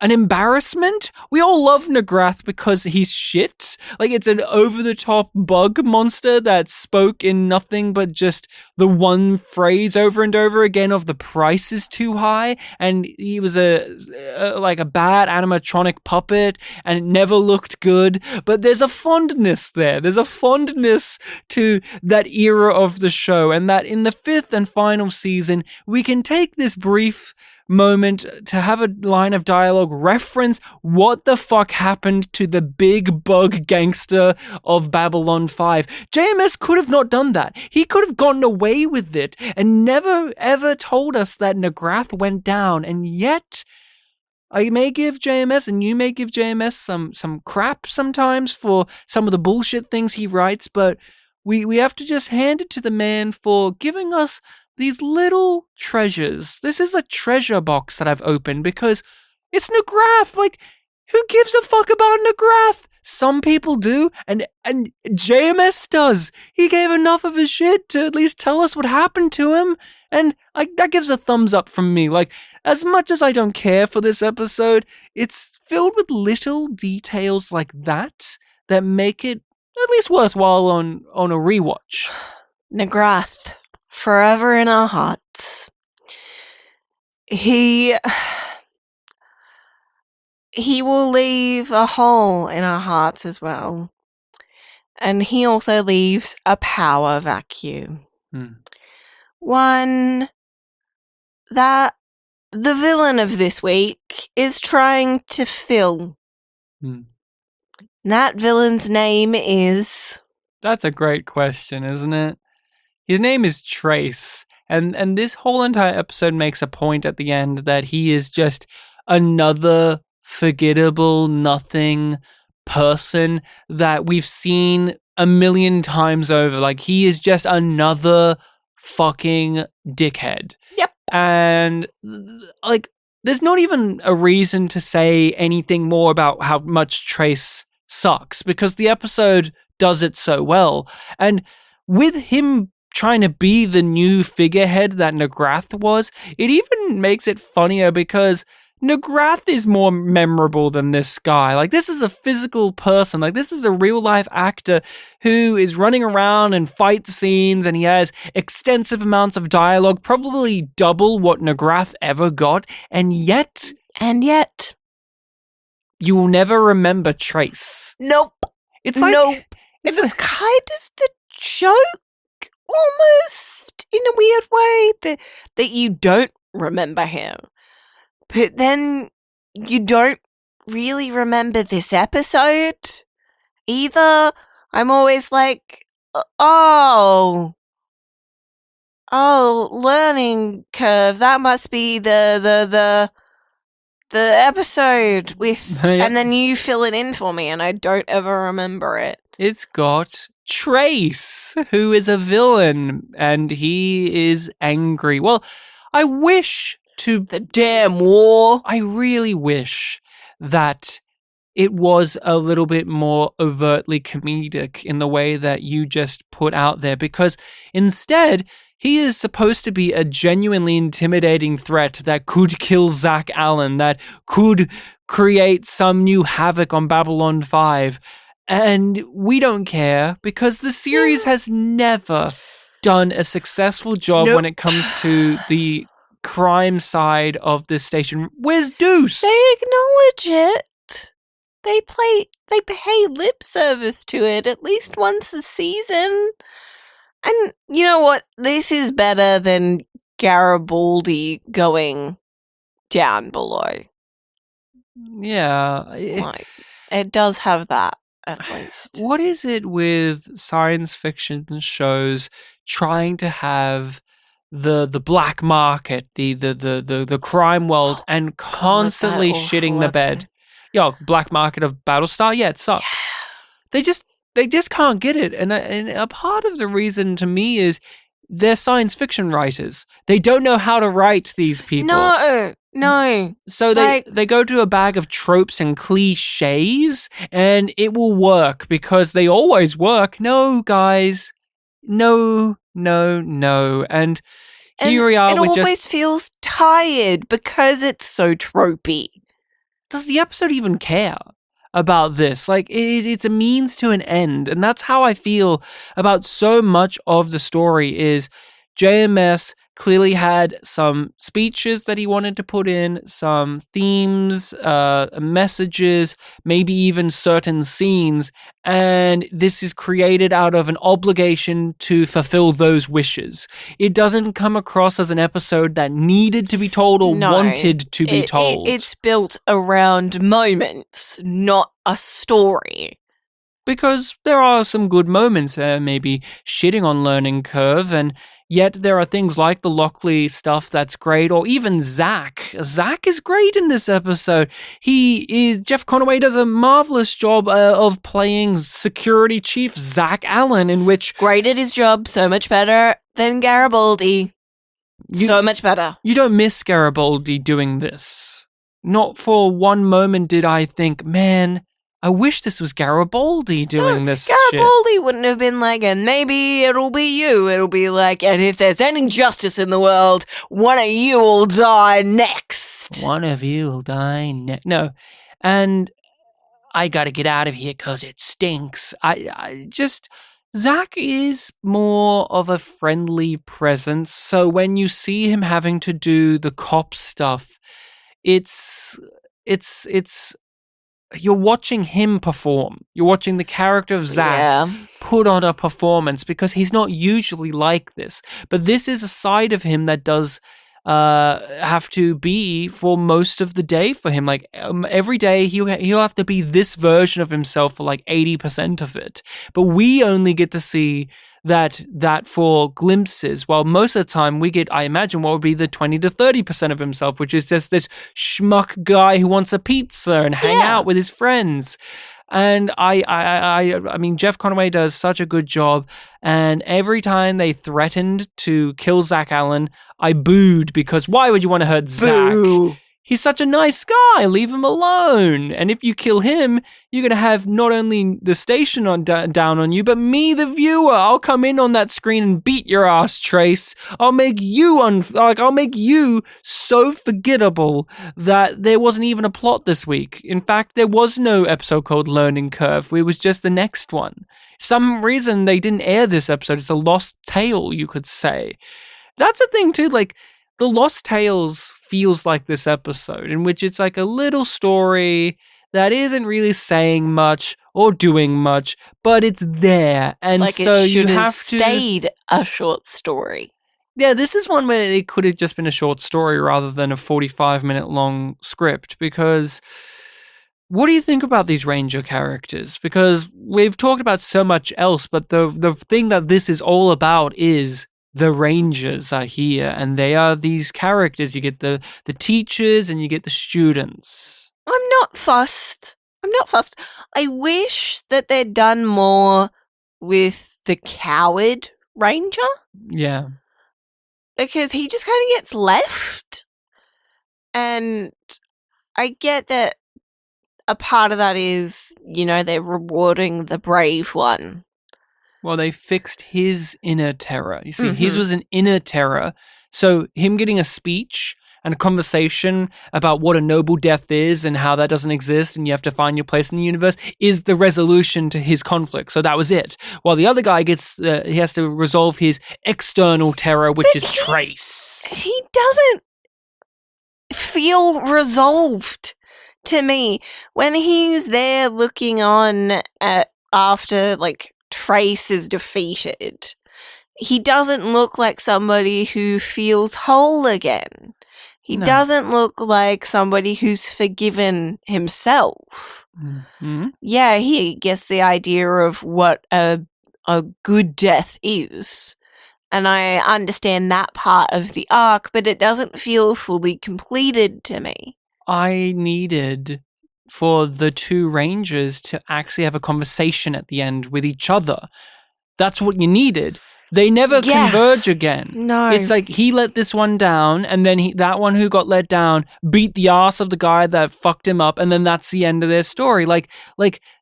an embarrassment. We all love Nagrath because he's shit. Like, it's an over-the-top bug monster that spoke in nothing but just the one phrase over and over again of the price is too high, and he was a bad animatronic puppet, and it never looked good. But there's a fondness there. There's a fondness to that era of the show, and that in the 5th and final season, we can take this brief moment to have a line of dialogue reference what the fuck happened to the big bug gangster of Babylon 5. JMS could have not done that. He could have gotten away with it and never ever told us that Nagrath went down. And yet, I may give JMS, and you may give JMS some crap sometimes for some of the bullshit things he writes, but we have to just hand it to the man for giving us these little treasures. This is a treasure box that I've opened because it's Nagrath. Like, who gives a fuck about Nagrath? Some people do, and JMS does. He gave enough of his shit to at least tell us what happened to him, and that gives a thumbs up from me. Like, as much as I don't care for this episode, it's filled with little details like that make it at least worthwhile on a rewatch. Nagrath, forever in our hearts. He will leave a hole in our hearts as well. And he also leaves a power vacuum. One that the villain of this week is trying to fill. That villain's name is... That's a great question, isn't it? His name is Trace, and this whole entire episode makes a point at the end that he is just another forgettable, nothing person that we've seen a million times over. Like, he is just another fucking dickhead. Yep. And, like, there's not even a reason to say anything more about how much Trace sucks, because the episode does it so well. And with him trying to be the new figurehead that Nagrath was, it even makes it funnier because Nagrath is more memorable than this guy. Like, this is a physical person. Like, this is a real-life actor who is running around in fight scenes, and he has extensive amounts of dialogue, probably double what Nagrath ever got, and yet... you will never remember Trace. Nope. It's like... Nope. It's kind of the joke, almost, in a weird way, that you don't remember him. But then you don't really remember this episode either. I'm always like, oh, learning curve. That must be the episode with, Yeah. and then you fill it in for me, and I don't ever remember it. It's got Trace, who is a villain, and he is angry. Well, I wish to... The damn war. I really wish that it was a little bit more overtly comedic in the way that you just put out there, because instead, he is supposed to be a genuinely intimidating threat that could kill Zach Allen, that could create some new havoc on Babylon 5. And we don't care, because the series has never done a successful job when it comes to the crime side of this station. Where's Deuce? They acknowledge it. They pay lip service to it at least once a season. And you know what? This is better than Garibaldi going down below. Yeah. Like, it does have that, at least. What is it with science fiction shows trying to have the black market, the crime world, and constantly shitting the bed? Yo, black market of Battlestar? Yeah, it sucks. Yeah. They just can't get it. And a part of the reason to me is they're science fiction writers. They don't know how to write these people. No. So they go to a bag of tropes and cliches, and it will work because they always work. No, guys. No. And here we are. It always feels tired because it's so tropey. Does the episode even care about this? Like, it's a means to an end. And that's how I feel about so much of the story is JMS clearly had some speeches that he wanted to put in, some themes, messages, maybe even certain scenes, and this is created out of an obligation to fulfill those wishes. It doesn't come across as an episode that needed to be told or wanted to be told. It's built around moments, not a story. Because there are some good moments there, maybe shitting on Learning Curve, and yet there are things like the Lockley stuff that's great, or even Zach. Zach is great in this episode. Jeff Conaway does a marvelous job of playing Security Chief Zach Allen, in which... Great at his job, so much better than Garibaldi. So much better. You don't miss Garibaldi doing this. Not for one moment did I think, man, I wish this was Garibaldi doing this Garibaldi wouldn't have been like, and maybe it'll be you. It'll be like, and if there's any justice in the world, one of you will die next. One of you will die next. No. And I gotta get out of here because it stinks. Zach is more of a friendly presence. So when you see him having to do the cop stuff, it's you're watching him perform. You're watching the character of Zach put on a performance because he's not usually like this. But this is a side of him that does have to be for most of the day for him. Like every day he'll have to be this version of himself for like 80% of it. But we only get to see that for glimpses, while most of the time we get, I imagine, what would be the 20 to 30% of himself, which is just this schmuck guy who wants a pizza and hang out with his friends. And I mean, Jeff Conaway does such a good job. And every time they threatened to kill Zach Allen, I booed because why would you want to hurt Zach? He's such a nice guy. Leave him alone. And if you kill him, you're going to have not only the station down on you, but me, the viewer. I'll come in on that screen and beat your ass, Trace. I'll make you so forgettable that there wasn't even a plot this week. In fact, there was no episode called Learning Curve. It was just the next one. Some reason they didn't air this episode. It's a lost tale, you could say. That's a thing too, like, The Lost Tales feels like this episode, in which it's like a little story that isn't really saying much or doing much, but it's there. And like so it should you have have stayed a short story. Yeah, this is one where it could have just been a short story rather than a 45-minute long script, because what do you think about these Ranger characters? Because we've talked about so much else, but the thing that this is all about is the Rangers are here, and they are these characters. You get the teachers and you get the students. I'm not fussed. I wish that they'd done more with the coward Ranger. Yeah. Because he just kind of gets left. And I get that a part of that is, they're rewarding the brave one. Well, they fixed his inner terror. You see, his was an inner terror. So him getting a speech and a conversation about what a noble death is and how that doesn't exist and you have to find your place in the universe is the resolution to his conflict. So that was it. While the other guy he has to resolve his external terror, which is Trace. He doesn't feel resolved to me. When he's there looking on at after, like, Trace is defeated, he doesn't look like somebody who feels whole again. He doesn't look like somebody who's forgiven himself. Mm-hmm. Yeah, he gets the idea of what a good death is. And I understand that part of the arc, but it doesn't feel fully completed to me. I needed for the two Rangers to actually have a conversation at the end with each other. That's what you needed. They never converge again. No. It's like he let this one down, and then that one who got let down beat the ass of the guy that fucked him up, and then that's the end of their story. Like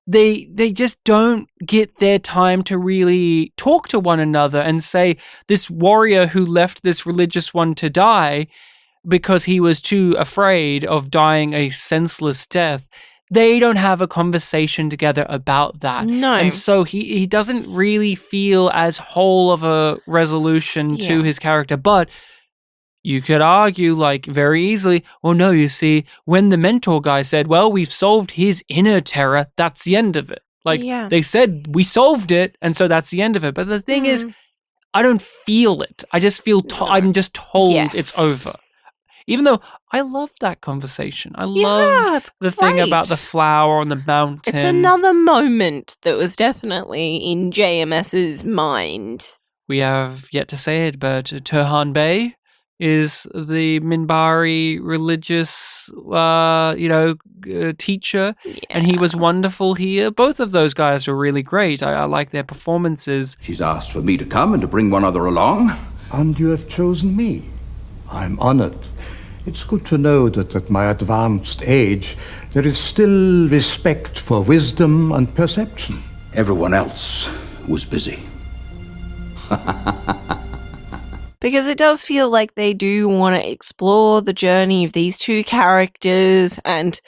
they just don't get their time to really talk to one another and say, this warrior who left this religious one to die because he was too afraid of dying a senseless death. They don't have a conversation together about that. No. And so he doesn't really feel as whole of a resolution to his character. But you could argue, like, very easily, well, no, you see, when the mentor guy said, well, we've solved his inner terror, that's the end of it. Like, they said, we solved it, and so that's the end of it. But the thing is, I don't feel it. I just feel, I'm just told it's over. Even though I love that conversation. I love the thing about the flower on the mountain. It's another moment that was definitely in JMS's mind. We have yet to say it, but Turhan Bey is the Minbari religious, teacher, and he was wonderful here. Both of those guys were really great. I like their performances. She's asked for me to come and to bring one other along. And you have chosen me. I'm honored. It's good to know that at my advanced age, there is still respect for wisdom and perception. Everyone else was busy. Because it does feel like they do want to explore the journey of these two characters and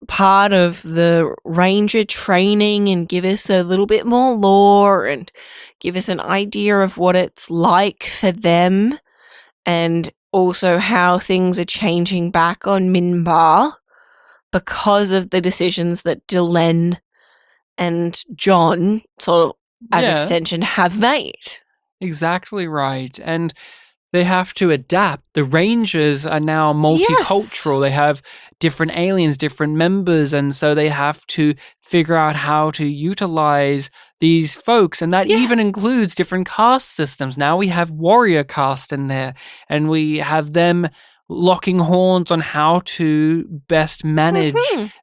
part of the Ranger training and give us a little bit more lore and give us an idea of what it's like for them and also how things are changing back on Minbar because of the decisions that Delenn and John, sort of as extension, have made. Exactly right. And they have to adapt. The Rangers are now multicultural. They have different aliens, different members, and so they have to figure out how to utilize these folks. And that even includes different caste systems. Now we have warrior caste in there, and we have them locking horns on how to best manage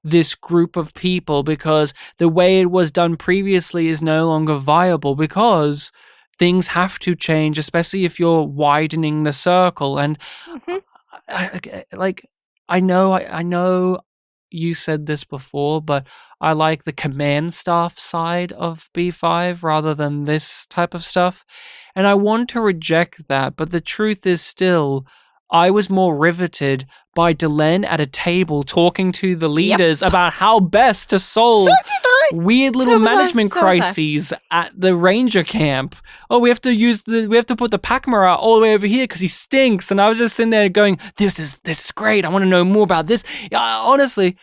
this group of people, because the way it was done previously is no longer viable, because things have to change, especially if you're widening the circle. And I know you said this before, but I like the command staff side of B5 rather than this type of stuff. And I want to reject that, but the truth is still, I was more riveted by Delenn at a table talking to the leaders about how best to solve weird little management crises at the Ranger camp. Oh, we have to put the Pakmara all the way over here because he stinks. And I was just sitting there going, this is great. I want to know more about this. Honestly,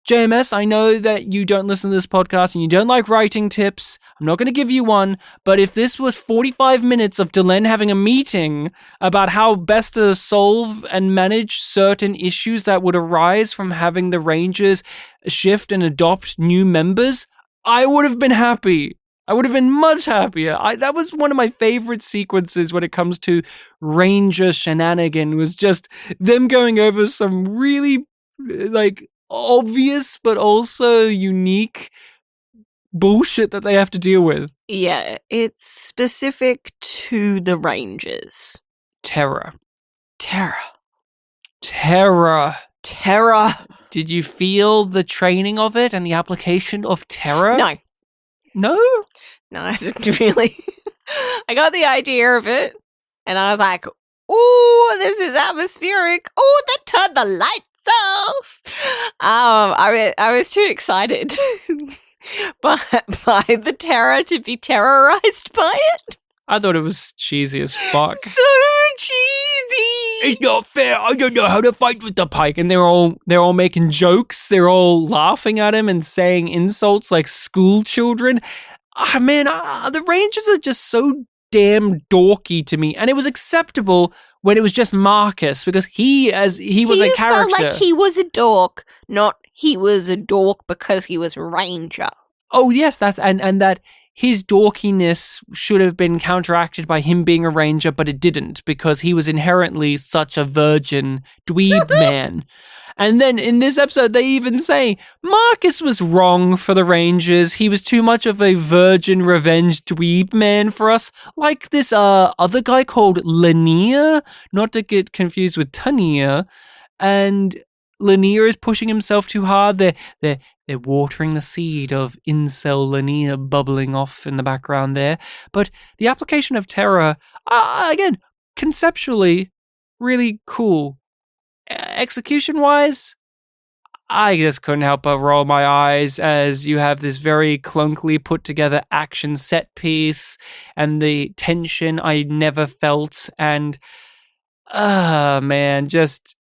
JMS, I know that you don't listen to this podcast and you don't like writing tips. I'm not going to give you one, but if this was 45 minutes of Delenn having a meeting about how best to solve and manage certain issues that would arise from having the Rangers shift and adopt new members, I would have been happy. I would have been much happier. That was one of my favorite sequences when it comes to Ranger shenanigan, was just them going over some really, obvious but also unique bullshit that they have to deal with. Yeah, it's specific to the Rangers. Terror. Did you feel the training of it and the application of terror? No, I didn't really. I got the idea of it, and I was like, ooh, this is atmospheric. Ooh, they turned the lights off. I was too excited by the terror to be terrorized by it. I thought it was cheesy as fuck. So cheesy. it's not fair. I don't know how to fight with the pike. And they're all making jokes. They're all laughing at him and saying insults like school children. The Rangers are just so damn dorky to me. And it was acceptable when it was just Marcus, because he was a character. Felt like he was a dork, not he was a dork because he was a ranger. Oh yes, and that his dorkiness should have been counteracted by him being a ranger, but it didn't, because he was inherently such a virgin dweeb man. And then in this episode, they even say Marcus was wrong for the Rangers. He was too much of a virgin revenge dweeb man for us. Like this other guy called Lanier, not to get confused with Tania. And Lanier is pushing himself too hard. They're watering the seed of incel Lanier bubbling off in the background there. But the application of terror, again, conceptually, really cool. Execution-wise, I just couldn't help but roll my eyes as you have this very clunkily put-together action set piece and the tension I never felt. And, man, just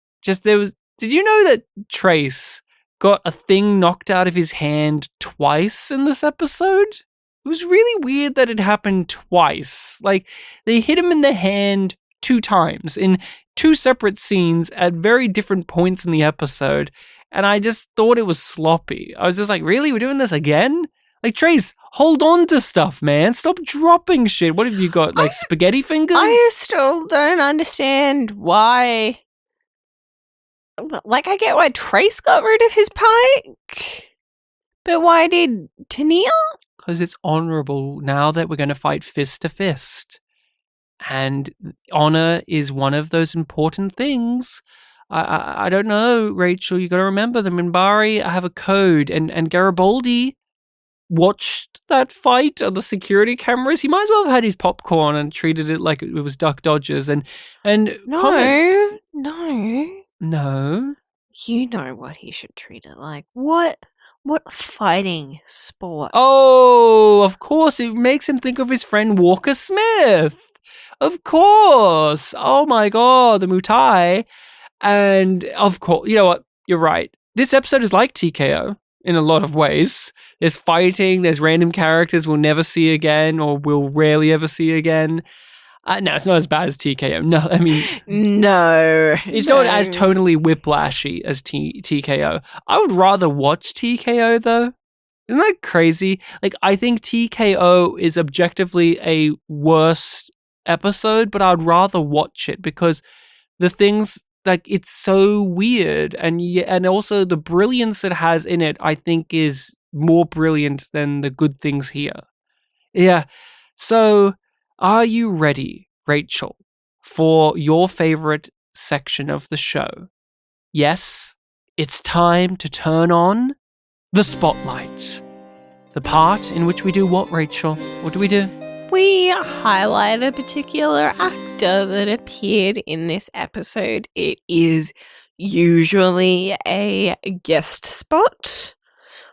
there was... Did you know that Trace got a thing knocked out of his hand twice in this episode? It was really weird that it happened twice. Like, they hit him in the hand 2 times in 2 separate scenes at very different points in the episode, and I just thought it was sloppy. I was just like, really? We're doing this again? Like, Trace, hold on to stuff, man. Stop dropping shit. What have you got, like spaghetti fingers? I still don't understand why... Like, I get why Trace got rid of his pike, but why did Tania? Because it's honorable now that we're going to fight fist to fist. And honor is one of those important things. I don't know, Rachel, you got to remember the Mbryo have a code, and Garibaldi watched that fight on the security cameras. He might as well have had his popcorn and treated it like it was Duck Dodgers. And comments. No. You know what he should treat it like. What fighting sport? Oh, of course, it makes him think of his friend Walker Smith. Of course. Oh my God, the Muay Thai. And of course, you know what? You're right. This episode is like TKO in a lot of ways. There's fighting, there's random characters we'll never see again or we'll rarely ever see again. No, it's not as bad as TKO. No, I mean... No. It's not as totally whiplashy as TKO. I would rather watch TKO, though. Isn't that crazy? Like, I think TKO is objectively a worse episode, but I'd rather watch it because the things... Like, it's so weird. And also the brilliance it has in it, I think, is more brilliant than the good things here. Yeah. So... Are you ready, Rachel, for your favorite section of the show? Yes, it's time to turn on the spotlight. The part in which we do what, Rachel? What do we do? We highlight a particular actor that appeared in this episode. It is usually a guest spot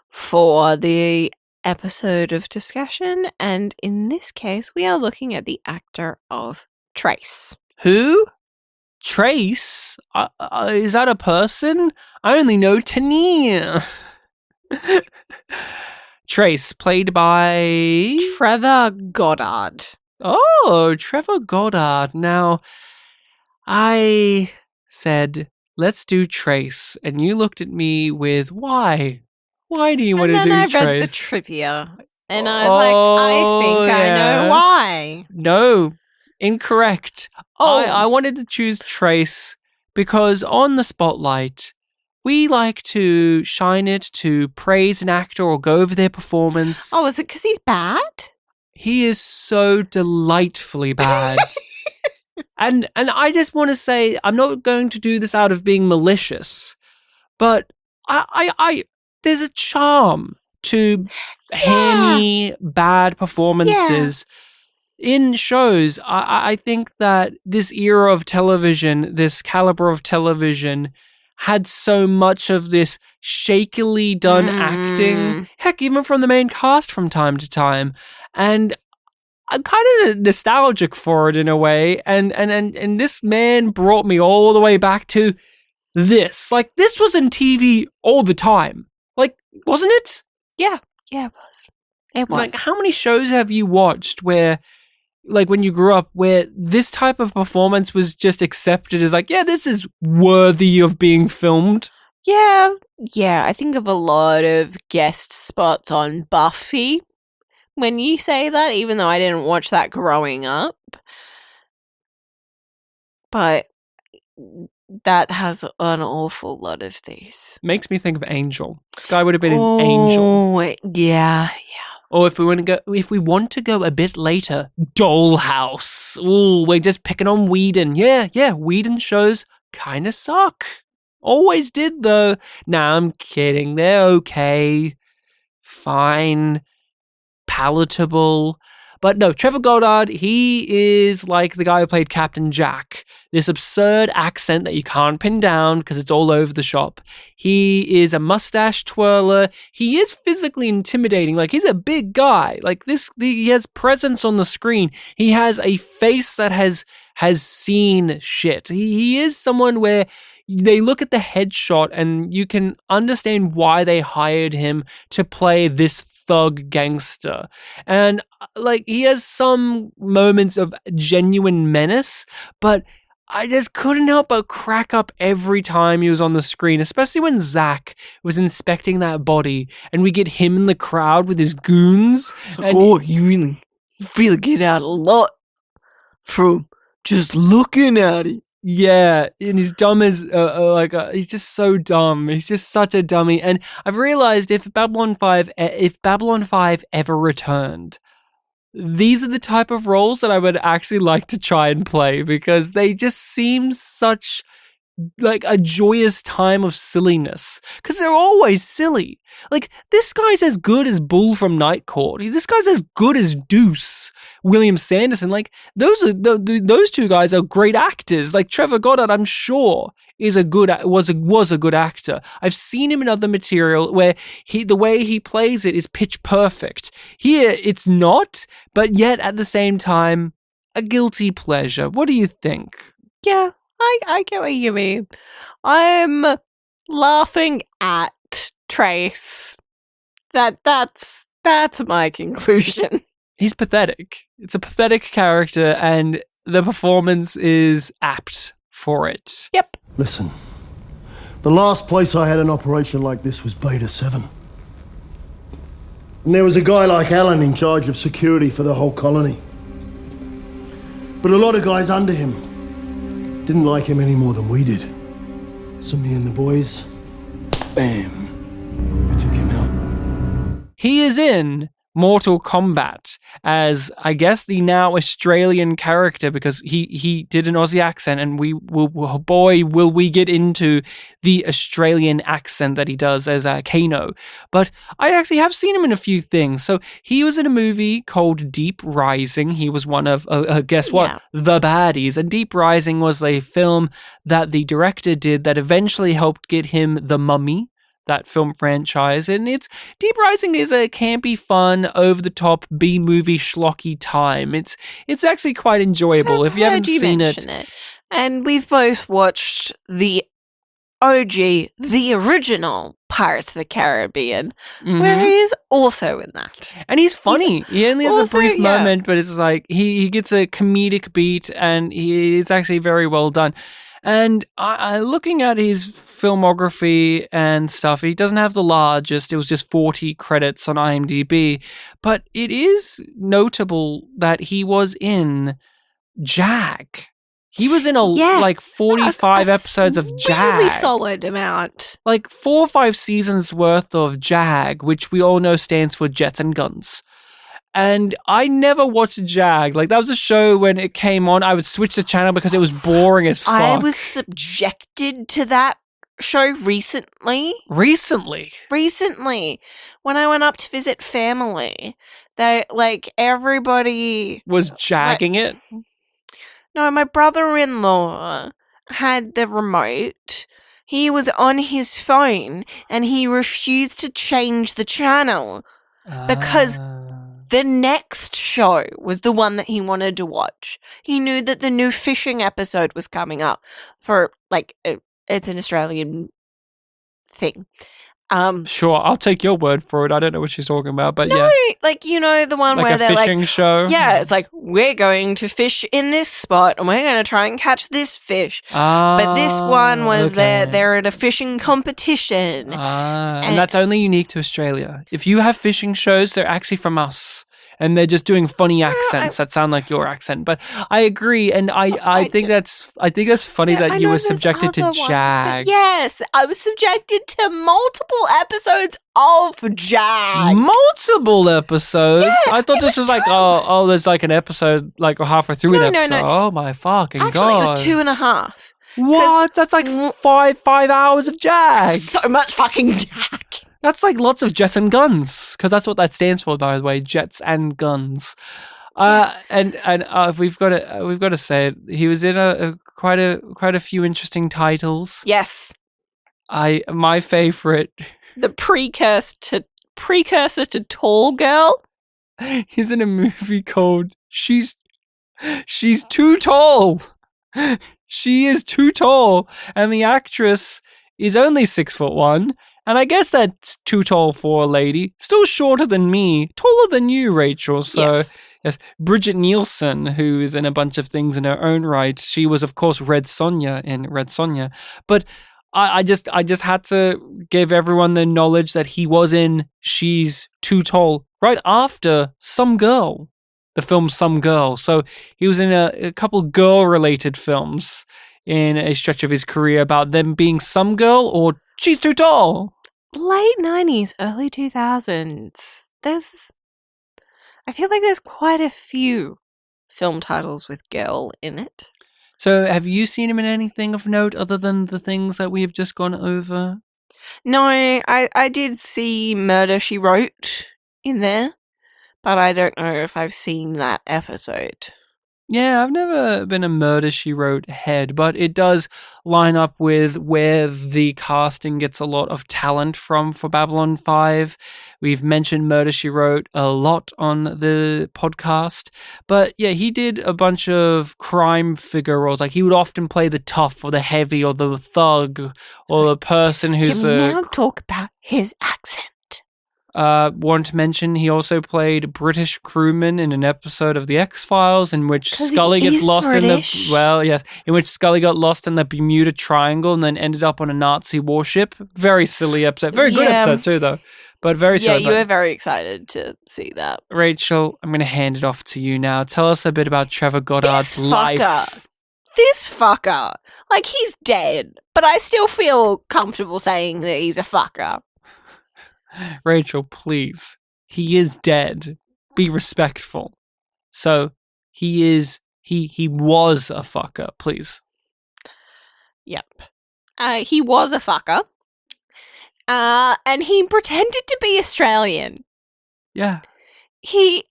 for the episode of discussion, and in this case we are looking at the actor of Trace. Who? Trace? Is that a person? I only know Tania. Trace, played by... Trevor Goddard. Oh, Trevor Goddard. Now, I said, let's do Trace, and you looked at me with, why? Why do you want to do Trace? And then I read the trivia, and I was I think I know why. No, incorrect. I wanted to choose Trace because on the spotlight, we like to shine it to praise an actor or go over their performance. Oh, is it because he's bad? He is so delightfully bad. and I just want to say, I'm not going to do this out of being malicious, but I there's a charm to hammy, bad performances in shows. I think that this era of television, this caliber of television, had so much of this shakily done acting. Heck, even from the main cast from time to time. And I'm kind of nostalgic for it in a way, and this man brought me all the way back to this. Like, this was in TV all the time. Like, wasn't it? Yeah, it was. It was. Like, how many shows have you watched where, like, when you grew up, where this type of performance was just accepted as like, yeah, this is worthy of being filmed? Yeah, I think of a lot of guest spots on Buffy. When you say that, even though I didn't watch that growing up, but that has an awful lot of these. Makes me think of Angel. This guy would have been an Angel. Oh, yeah. Or if we want to go a bit later, Dollhouse. Ooh, we're just picking on Whedon. Yeah, Whedon shows kind of suck. Always did though. Nah, I'm kidding. They're okay. Fine. Palatable. But no, Trevor Goddard, he is like the guy who played Captain Jack. This absurd accent that you can't pin down because it's all over the shop. He is a mustache twirler. He is physically intimidating. Like, he's a big guy. Like, he has presence on the screen. He has a face that has seen shit. He is someone where they look at the headshot and you can understand why they hired him to play this thug gangster. And like, he has some moments of genuine menace, but I just couldn't help but crack up every time he was on the screen, especially when Zach was inspecting that body and we get him in the crowd with his goons. You really get out a lot from just looking at it. Yeah, and he's dumb as he's just so dumb. He's just such a dummy. And I've realized if Babylon 5 ever returned, these are the type of roles that I would actually like to try and play, because they just seem such like a joyous time of silliness, because they're always silly. Like, this guy's as good as Bull from Night Court. This guy's as good as Deuce, William Sanderson. Like, those two guys are great actors. Like, Trevor Goddard, I'm sure, was a good actor. I've seen him in other material where the way he plays it is pitch perfect. Here, it's not, but yet at the same time, a guilty pleasure. What do you think? Yeah. I get what you mean. I'm laughing at Trace. That's my conclusion. He's pathetic. It's a pathetic character, and the performance is apt for it. Yep. Listen, the last place I had an operation like this was Beta 7. And there was a guy like Alan in charge of security for the whole colony. But a lot of guys under him didn't like him any more than we did. So me and the boys, bam, we took him out. He is in Mortal Kombat as, I guess, the now Australian character, because he did an Aussie accent, and will we get into the Australian accent that he does as Kano. But I actually have seen him in a few things. So he was in a movie called Deep Rising. He was one of, guess what? Yeah. The baddies. And Deep Rising was a film that the director did that eventually helped get him The Mummy, that film franchise. And Deep Rising is a campy, fun, over-the-top B-movie schlocky time. It's actually quite enjoyable if you haven't seen it. And we've both watched the OG, the original Pirates of the Caribbean, where he is also in that. And he's funny. He only has a brief moment, but it's like he gets a comedic beat, and it's actually very well done. And looking at his filmography and stuff, he doesn't have the largest. It was just 40 credits on IMDb. But it is notable that he was in Jag. He was in like 45 episodes of Jag. Really solid amount. Like 4 or 5 seasons worth of Jag, which we all know stands for Jets and Guns. And I never watched Jag. Like, that was a show when it came on, I would switch the channel because it was boring as fuck. I was subjected to that show recently. Recently? When I went up to visit family. Everybody was jagging it? No, my brother-in-law had the remote. He was on his phone and he refused to change the channel because the next show was the one that he wanted to watch. He knew that the new fishing episode was coming up for, like, it's an Australian thing. Sure, I'll take your word for it. I don't know what she's talking about, but no, yeah. like, you know, the one Like where a they're fishing show? Yeah, it's like, we're going to fish in this spot and we're going to try and catch this fish. But this one was they're at a fishing competition. And that's only unique to Australia. If you have fishing shows, they're actually from us. And they're just doing funny accents that sound like your accent. But I agree, and I think that's funny that you were subjected to Jag. Yes, I was subjected to multiple episodes of Jag. Multiple episodes? Yeah, I thought this was like, oh, there's like an episode, like halfway through an episode. No. Oh my fucking God. Actually, it was 2.5. What? That's like 5 hours of Jag. So much fucking Jag. That's like lots of jets and guns, because that's what that stands for, by the way, jets and guns. And we've got to say it. He was in quite a few interesting titles. Yes. My favorite, the precursor to Tall Girl. He's in a movie called She's Too Tall. She is too tall, and the actress is only 6'1". And I guess that's too tall for a lady. Still shorter than me. Taller than you, Rachel. So, yes. Bridget Nielsen, who is in a bunch of things in her own right. She was, of course, Red Sonja in Red Sonja. But I just had to give everyone the knowledge that he was in She's Too Tall right after Some Girl, the film Some Girl. So he was in a couple girl-related films in a stretch of his career about them being some girl or she's too tall. Late 90s, early 2000s. I feel like there's quite a few film titles with girl in it. So have you seen him in anything of note other than the things that we have just gone over? No, I did see Murder, She Wrote in there, but I don't know if I've seen that episode. Yeah, I've never been a Murder, She Wrote head, but it does line up with where the casting gets a lot of talent from for Babylon 5. We've mentioned Murder, She Wrote a lot on the podcast, but yeah, he did a bunch of crime figure roles. Like, he would often play the tough or the heavy or the thug or the person who's Can we now talk about his accent? Want to mention he also played British crewman in an episode of The X-Files in which Scully gets lost British. in which Scully got lost in the Bermuda Triangle and then ended up on a Nazi warship. Very silly episode. Very good episode too, though. But very silly. Yeah, you were very excited to see that. Rachel, I'm going to hand it off to you now. Tell us a bit about Trevor Goddard's life. This fucker. Like, he's dead, but I still feel comfortable saying that he's a fucker. Rachel, please. He is dead. Be respectful. So, he was a fucker, please. Yep. He was a fucker. And he pretended to be Australian. Yeah. He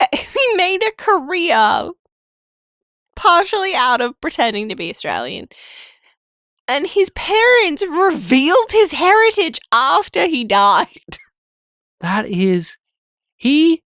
made a career partially out of pretending to be Australian. And his parents revealed his heritage after he died. He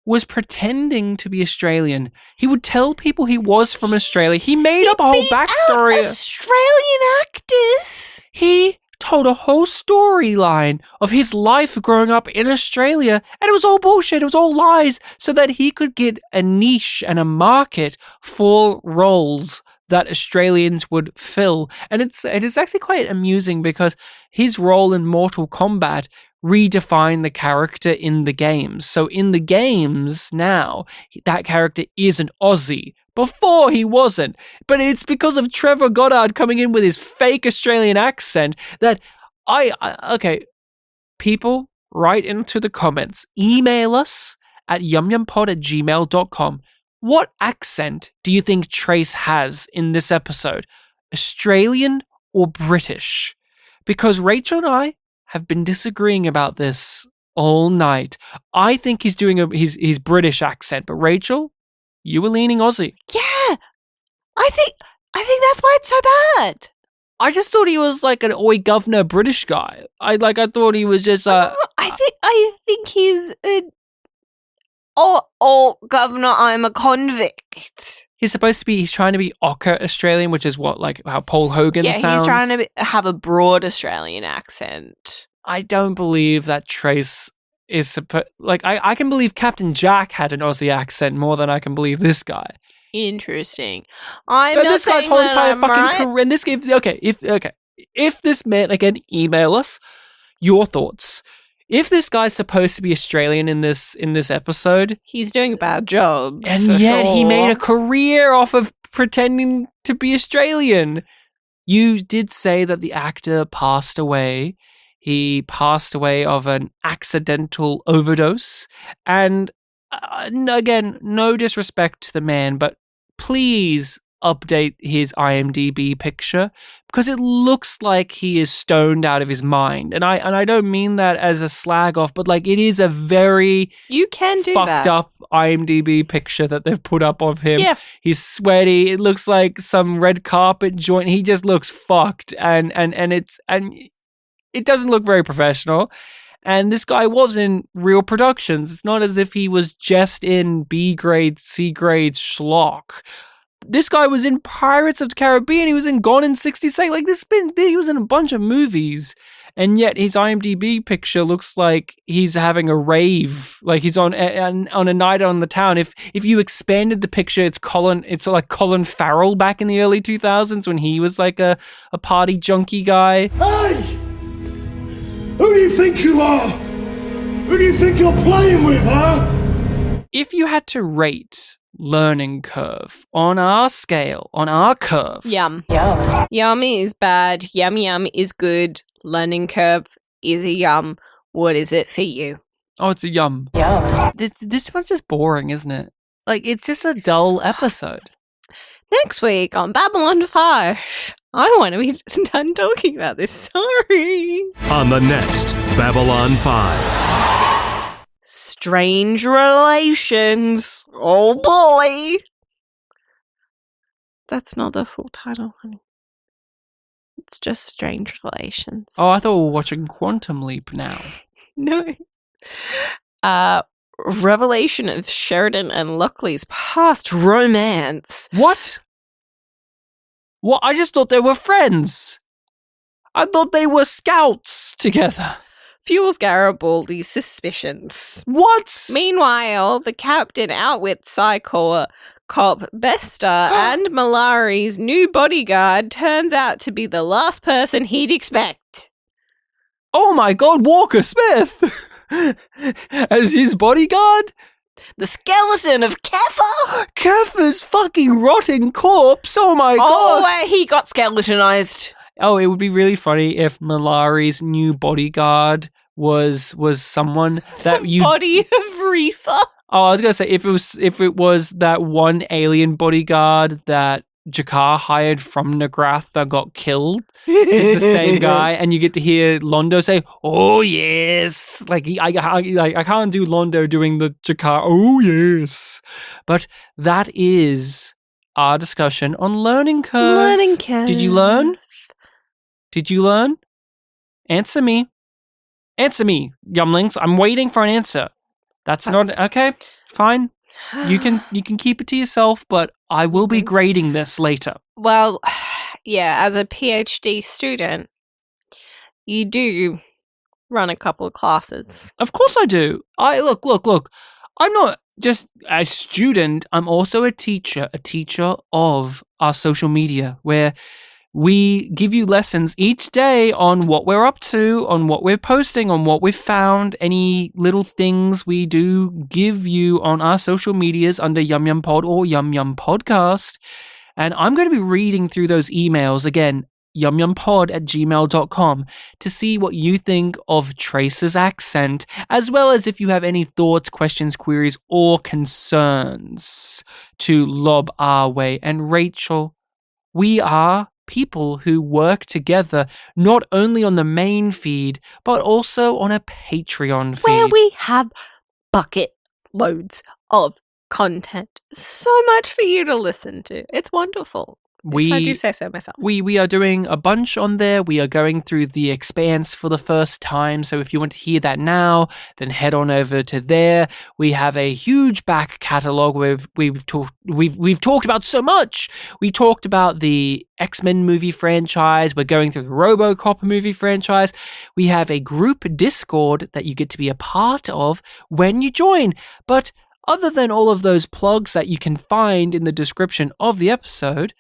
was pretending to be Australian. He would tell people he was from Australia. He made up a whole backstory. Australian actors. He told a whole storyline of his life growing up in Australia, and it was all bullshit. It was all lies, so that he could get a niche and a market for roles that Australians would fill. And it is actually quite amusing because his role in Mortal Kombat redefined the character in the games. So in the games now, that character is an Aussie. Before he wasn't. But it's because of Trevor Goddard coming in with his fake Australian accent that okay, people, write into the comments. Email us at yumyumpod@gmail.com. What accent do you think Trace has in this episode? Australian or British? Because Rachel and I have been disagreeing about this all night. I think he's doing his British accent, but Rachel, you were leaning Aussie. Yeah, I think that's why it's so bad. I just thought he was like an oi governor British guy. I thought he was just. I think he's an Oh, Governor, I'm a convict. He's trying to be ochre Australian, which is how Paul Hogan sounds. Yeah, he's trying to have a broad Australian accent. I don't believe that Trace is I can believe Captain Jack had an Aussie accent more than I can believe this guy. Interesting. I'm not this guy's saying whole that entire I'm fucking right. career, and this gives if this man, again, email us your thoughts. If this guy's supposed to be Australian in this episode, He's doing a bad job. and for yet he sure. made a career off of pretending to be Australian. You did say that the actor passed away. He passed away of an accidental overdose. And again, no disrespect to the man, but please update his IMDb picture because it looks like he is stoned out of his mind. And I don't mean that as a slag off, but it is a very You can do fucked that. up IMDb picture that they've put up of him. Yeah. He's sweaty. It looks like some red carpet joint. He just looks fucked, and it doesn't look very professional. And this guy was in real productions. It's not as if he was just in B grade, C grade schlock. This guy was in Pirates of the Caribbean. He was in Gone in 60 Seconds. He was in a bunch of movies. And yet his IMDb picture looks like he's having a rave. Like he's on a night on the town. If you expanded the picture, it's like Colin Farrell back in the early 2000s when he was like a party junkie guy. Hey! Who do you think you are? Who do you think you're playing with, huh? If you had to rate learning curve on our scale, on our curve. Yum. Yum is bad. Yum yum is good. Learning curve is a yum. What is it for you? Oh, it's a yum. This one's just boring, isn't it? It's just a dull episode. Next week on Babylon 5. I want to be done talking about this. Sorry. On the next Babylon 5. Strange relations. Oh boy. That's not the full title, honey. It's just strange relations. Oh, I thought we were watching Quantum Leap now. No. Revelation of Sheridan and Lockley's past romance. What? What? I just thought they were friends. I thought they were scouts together. Fuels Garibaldi's suspicions. What? Meanwhile, the captain outwits Psycor cop Bester and Malari's new bodyguard turns out to be the last person he'd expect. Oh my god, Walker Smith! As his bodyguard? The skeleton of Keffa? Keffa's fucking rotting corpse, oh my god! Oh, he got skeletonized. Oh, it would be really funny if Malari's new bodyguard was someone that you... Body of Reefer? Oh, I was gonna say if it was that one alien bodyguard that Jakar hired from Nagrath that got killed. It's the same guy, and you get to hear Londo say, "Oh yes!" I can't do Londo doing the Jakar. Oh yes, but that is our discussion on learning curve. Learning curve. Did you learn? Did you learn? Answer me. Answer me, Yumlings. I'm waiting for an answer. That's not okay. Fine. You can keep it to yourself, but I will be grading this later. Well, yeah, as a PhD student, you do run a couple of classes. Of course I do. Look. I'm not just a student. I'm also a teacher of our social media, where we give you lessons each day on what we're up to, on what we're posting, on what we've found, any little things we do give you on our social medias under YumYumPod or YumYumPodcast. And I'm going to be reading through those emails again, yumyumpod@gmail.com, to see what you think of Trace's accent, as well as if you have any thoughts, questions, queries, or concerns to lob our way. And Rachel, we are people who work together not only on the main feed, but also on a Patreon feed. Where we have bucket loads of content. So much for you to listen to. It's wonderful. If I do say so myself. We are doing a bunch on there. We are going through The Expanse for the first time. So if you want to hear that now, then head on over to there. We have a huge back catalogue where we've talked about so much. We talked about the X-Men movie franchise. We're going through the RoboCop movie franchise. We have a group Discord that you get to be a part of when you join. But other than all of those plugs that you can find in the description of the episode,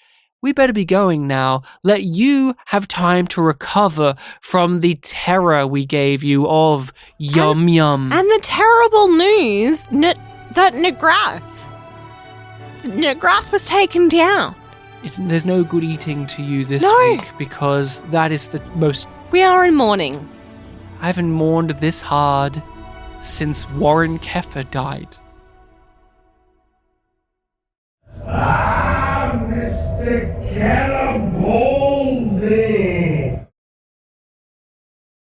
we better be going now. Let you have time to recover from the terror we gave you of Yum Yum. And the terrible news that Negrath was taken down. There's no good eating to you this week because that is the most... We are in mourning. I haven't mourned this hard since Warren Keffer died. Mr. Cannonball,